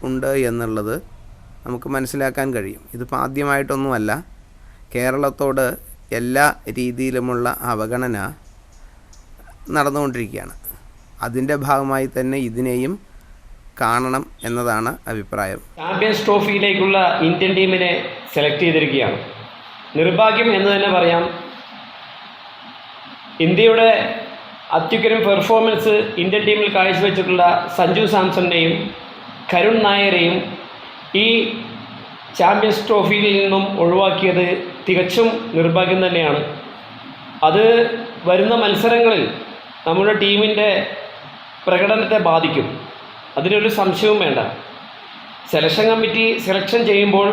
ഉണ്ട് എന്നുള്ളത് നമുക്ക് മനസ്സിലാക്കാൻ കഴിയും. ഇതിപ്പോൾ ആദ്യമായിട്ടൊന്നുമല്ല. കേരളത്തോട് എല്ലാ രീതിയിലുമുള്ള അവഗണന നടന്നുകൊണ്ടിരിക്കുകയാണ്. അതിൻ്റെ ഭാഗമായി തന്നെ ഇതിനെയും കാണണം എന്നതാണ് അഭിപ്രായം. ചാമ്പ്യൻസ് ട്രോഫിയിലേക്കുള്ള ഇന്ത്യൻ ടീമിനെ സെലക്ട് ചെയ്തിരിക്കുകയാണ്. നിർഭാഗ്യം എന്ന് തന്നെ പറയാം. ഇന്ത്യയുടെ അത്യുഗ്രൻ പെർഫോമൻസ് ഇന്ത്യൻ ടീമിൽ കാഴ്ചവെച്ചിട്ടുള്ള സഞ്ജു സാംസണിനെയും കരുൺ നായരെയും ഈ ചാമ്പ്യൻസ് ട്രോഫിയിൽ നിന്നും ഒഴിവാക്കിയത് തികച്ചും നിർഭാഗ്യം തന്നെയാണ്. അത് വരുന്ന മത്സരങ്ങളിൽ നമ്മുടെ ടീമിൻ്റെ പ്രകടനത്തെ ബാധിക്കും, അതിനൊരു സംശയവും വേണ്ട. സെലക്ഷൻ കമ്മിറ്റി സെലക്ഷൻ ചെയ്യുമ്പോൾ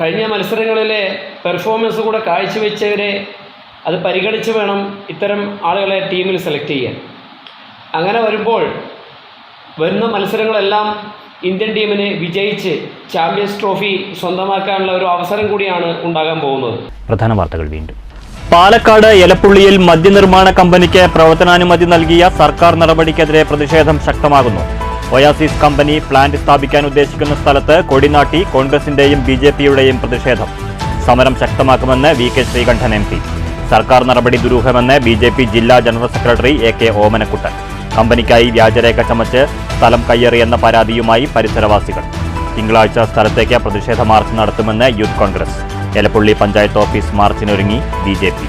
കഴിഞ്ഞ മത്സരങ്ങളിലെ പെർഫോമൻസ് കൂടെ കാഴ്ചവെച്ചവരെ അത് പരിഗണിച്ച് വേണം ഇത്തരം ആളുകളെ ടീമിൽ സെലക്ട് ചെയ്യാൻ. അങ്ങനെ വരുമ്പോൾ വരുന്ന മത്സരങ്ങളെല്ലാം ഇന്ത്യൻ ടീമിന് വിജയിച്ച് ചാമ്പ്യൻസ് ട്രോഫി സ്വന്തമാക്കാനുള്ള ഒരു അവസരം കൂടിയാണ് ഉണ്ടാകാൻ പോകുന്നത്. പ്രധാന വാർത്തകൾ വീണ്ടും. പാലക്കാട് എലപ്പുള്ളിയിൽ മദ്യനിർമ്മാണ കമ്പനിക്ക് പ്രവർത്തനാനുമതി നൽകിയ സർക്കാർ നടപടിക്കെതിരെ പ്രതിഷേധം ശക്തമാകുന്നു. ഒയാസിസ് കമ്പനി പ്ലാന്റ് സ്ഥാപിക്കാൻ ഉദ്ദേശിക്കുന്ന സ്ഥലത്ത് കൊടിനാട്ടി കോൺഗ്രസിന്റെയും BJPയുടെയും പ്രതിഷേധം. സമരം ശക്തമാക്കുമെന്ന് VK ശ്രീകണ്ഠൻ MP. സർക്കാർ നടപടി ദുരൂഹമെന്ന് BJP ജില്ലാ ജനറൽ സെക്രട്ടറി AK ഓമനക്കുട്ടൻ. കമ്പനിക്കായി വ്യാജരേഖ ചമച്ച് സ്ഥലം കയ്യേറിയെന്ന പരാതിയുമായി പരിസരവാസികൾ. തിങ്കളാഴ്ച സ്ഥലത്തേക്ക് പ്രതിഷേധ മാർച്ച് നടത്തുമെന്ന് യൂത്ത് കോൺഗ്രസ്. എലപ്പുള്ളി പഞ്ചായത്ത് ഓഫീസ് മാർച്ചിനൊരുങ്ങി BJP.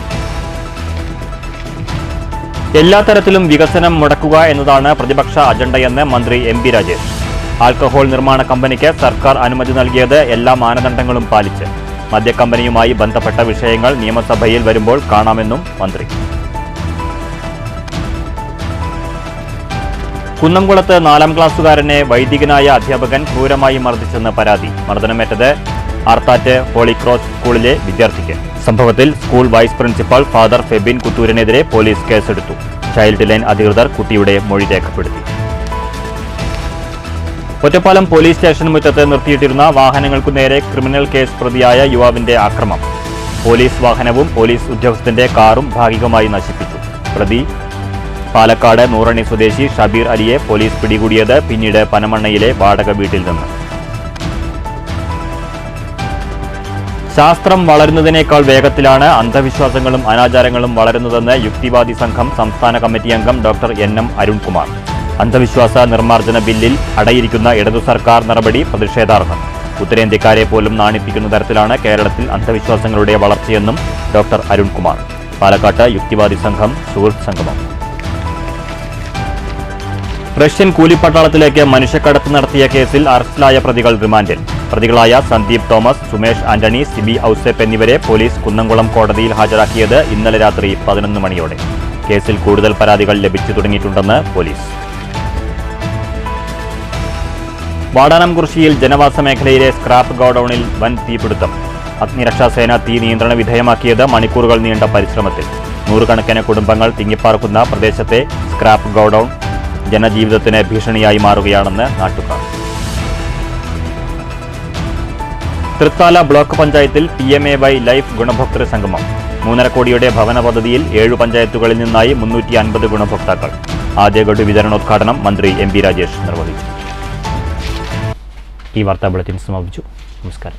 എല്ലാ തരത്തിലും വികസനം മുടക്കുക എന്നതാണ് പ്രതിപക്ഷ അജണ്ടയെന്ന് മന്ത്രി MP രാജേഷ്. ആൽക്കഹോൾ നിർമ്മാണ കമ്പനിക്ക് സർക്കാർ അനുമതി നൽകിയത് എല്ലാ മാനദണ്ഡങ്ങളും പാലിച്ച്. മദ്യക്കമ്പനിയുമായി ബന്ധപ്പെട്ട വിഷയങ്ങൾ നിയമസഭയിൽ വരുമ്പോൾ കാണാമെന്നും മന്ത്രി. കുന്നംകുളത്ത് 4ാം ക്ലാസ്സുകാരനെ വൈദികനായ അധ്യാപകൻ ക്രൂരമായി മർദ്ദിച്ചെന്ന് പരാതി. മർദ്ദനമേറ്റത് ആർത്താറ്റ് ഹോളി ക്രോസ് സ്കൂളിലെ വിദ്യാർത്ഥിക്ക്. സംഭവത്തിൽ school vice principal father Febin കുത്തൂരിനെതിരെ പോലീസ് കേസെടുത്തു. ചൈൽഡ് ലൈൻ അധികൃതർ കുട്ടിയുടെ മൊഴി രേഖപ്പെടുത്തി. ഒറ്റപ്പാലം പോലീസ് സ്റ്റേഷൻ മുറ്റത്ത് നിർത്തിയിട്ടിരുന്ന വാഹനങ്ങൾക്കു നേരെ ക്രിമിനൽ കേസ് പ്രതിയായ യുവാവിന്റെ ആക്രമം. പോലീസ് വാഹനവും പോലീസ് ഉദ്യോഗസ്ഥന്റെ കാറും ഭാഗികമായി നശിപ്പിച്ചു. പ്രതി പാലക്കാട് നൂറണി സ്വദേശി ഷബീർ അലിയെ പോലീസ് പിടികൂടിയത് പിന്നീട് പനമണ്ണയിലെ വാടക വീട്ടിൽ നിന്ന്. ശാസ്ത്രം വളരുന്നതിനേക്കാൾ വേഗത്തിലാണ് അന്ധവിശ്വാസങ്ങളും അനാചാരങ്ങളും വളരുന്നതെന്ന് യുക്തിവാദി സംഘം സംസ്ഥാന കമ്മിറ്റി അംഗം ഡോക്ടർ NM അരുൺകുമാർ. അന്ധവിശ്വാസ നിർമ്മാർജ്ജന ബില്ലിൽ അടയിരിക്കുന്ന ഇടതു സർക്കാർ നടപടി പ്രതിഷേധാർഹം. ഉത്തരേന്ത്യക്കാരെ പോലും നാണിപ്പിക്കുന്ന തരത്തിലാണ് കേരളത്തിൽ അന്ധവിശ്വാസങ്ങളുടെ വളർച്ചയെന്നും ഡോക്ടർ അരുൺകുമാർ. പാലക്കാട്ട് യുക്തിവാദി സംഘം സുഹൃത്ത് സംഗമം. റഷ്യൻ കൂലിപ്പട്ടാളത്തിലേക്ക് മനുഷ്യക്കടത്ത് നടത്തിയ കേസിൽ അറസ്റ്റിലായ പ്രതികൾ റിമാൻഡിൽ. പ്രതികളായ സന്ദീപ് തോമസ്, സുമേഷ് ആന്റണി, സിബി ഔസേപ്പ് എന്നിവരെ പോലീസ് കുന്നംകുളം കോടതിയിൽ ഹാജരാക്കിയത് ഇന്നലെ രാത്രി 11 മണിയോടെ. കേസിൽ കൂടുതൽ പരാതികൾ ലഭിച്ചു തുടങ്ങിയിട്ടുണ്ടെന്ന് പോലീസ്. വാടാനംകുറിശ്ശിയിൽ ജനവാസ മേഖലയിലെ സ്ക്രാപ്പ് ഗോഡൌണിൽ വൻ തീപിടുത്തം. അഗ്നിരക്ഷാസേന തീ നിയന്ത്രണ വിധേയമാക്കിയത് മണിക്കൂറുകൾ നീണ്ട പരിശ്രമത്തിൽ. നൂറുകണക്കിന് കുടുംബങ്ങൾ തിങ്ങിപ്പാർക്കുന്ന പ്രദേശത്തെ സ്ക്രാപ്പ് ഗോഡൌൺ ജനജീവിതത്തിന് ഭീഷണിയായി മാറുകയാണെന്ന് നാട്ടുകാർ. തൃത്താല ബ്ലോക്ക് പഞ്ചായത്തിൽ PMAY ലൈഫ് ഗുണഭോക്തൃ സംഗമം. 3.5 കോടിയുടെ ഭവന പദ്ധതിയിൽ 7 പഞ്ചായത്തുകളിൽ നിന്നായി 350 ഗുണഭോക്താക്കൾ. ആദ്യ ഗഡു വിതരണോദ്ഘാടനം മന്ത്രി MP രാജേഷ് നിർവഹിച്ചു. ഈ വാർത്താ ബുള്ളറ്റിൻ സമാപിച്ചു. നമസ്കാരം.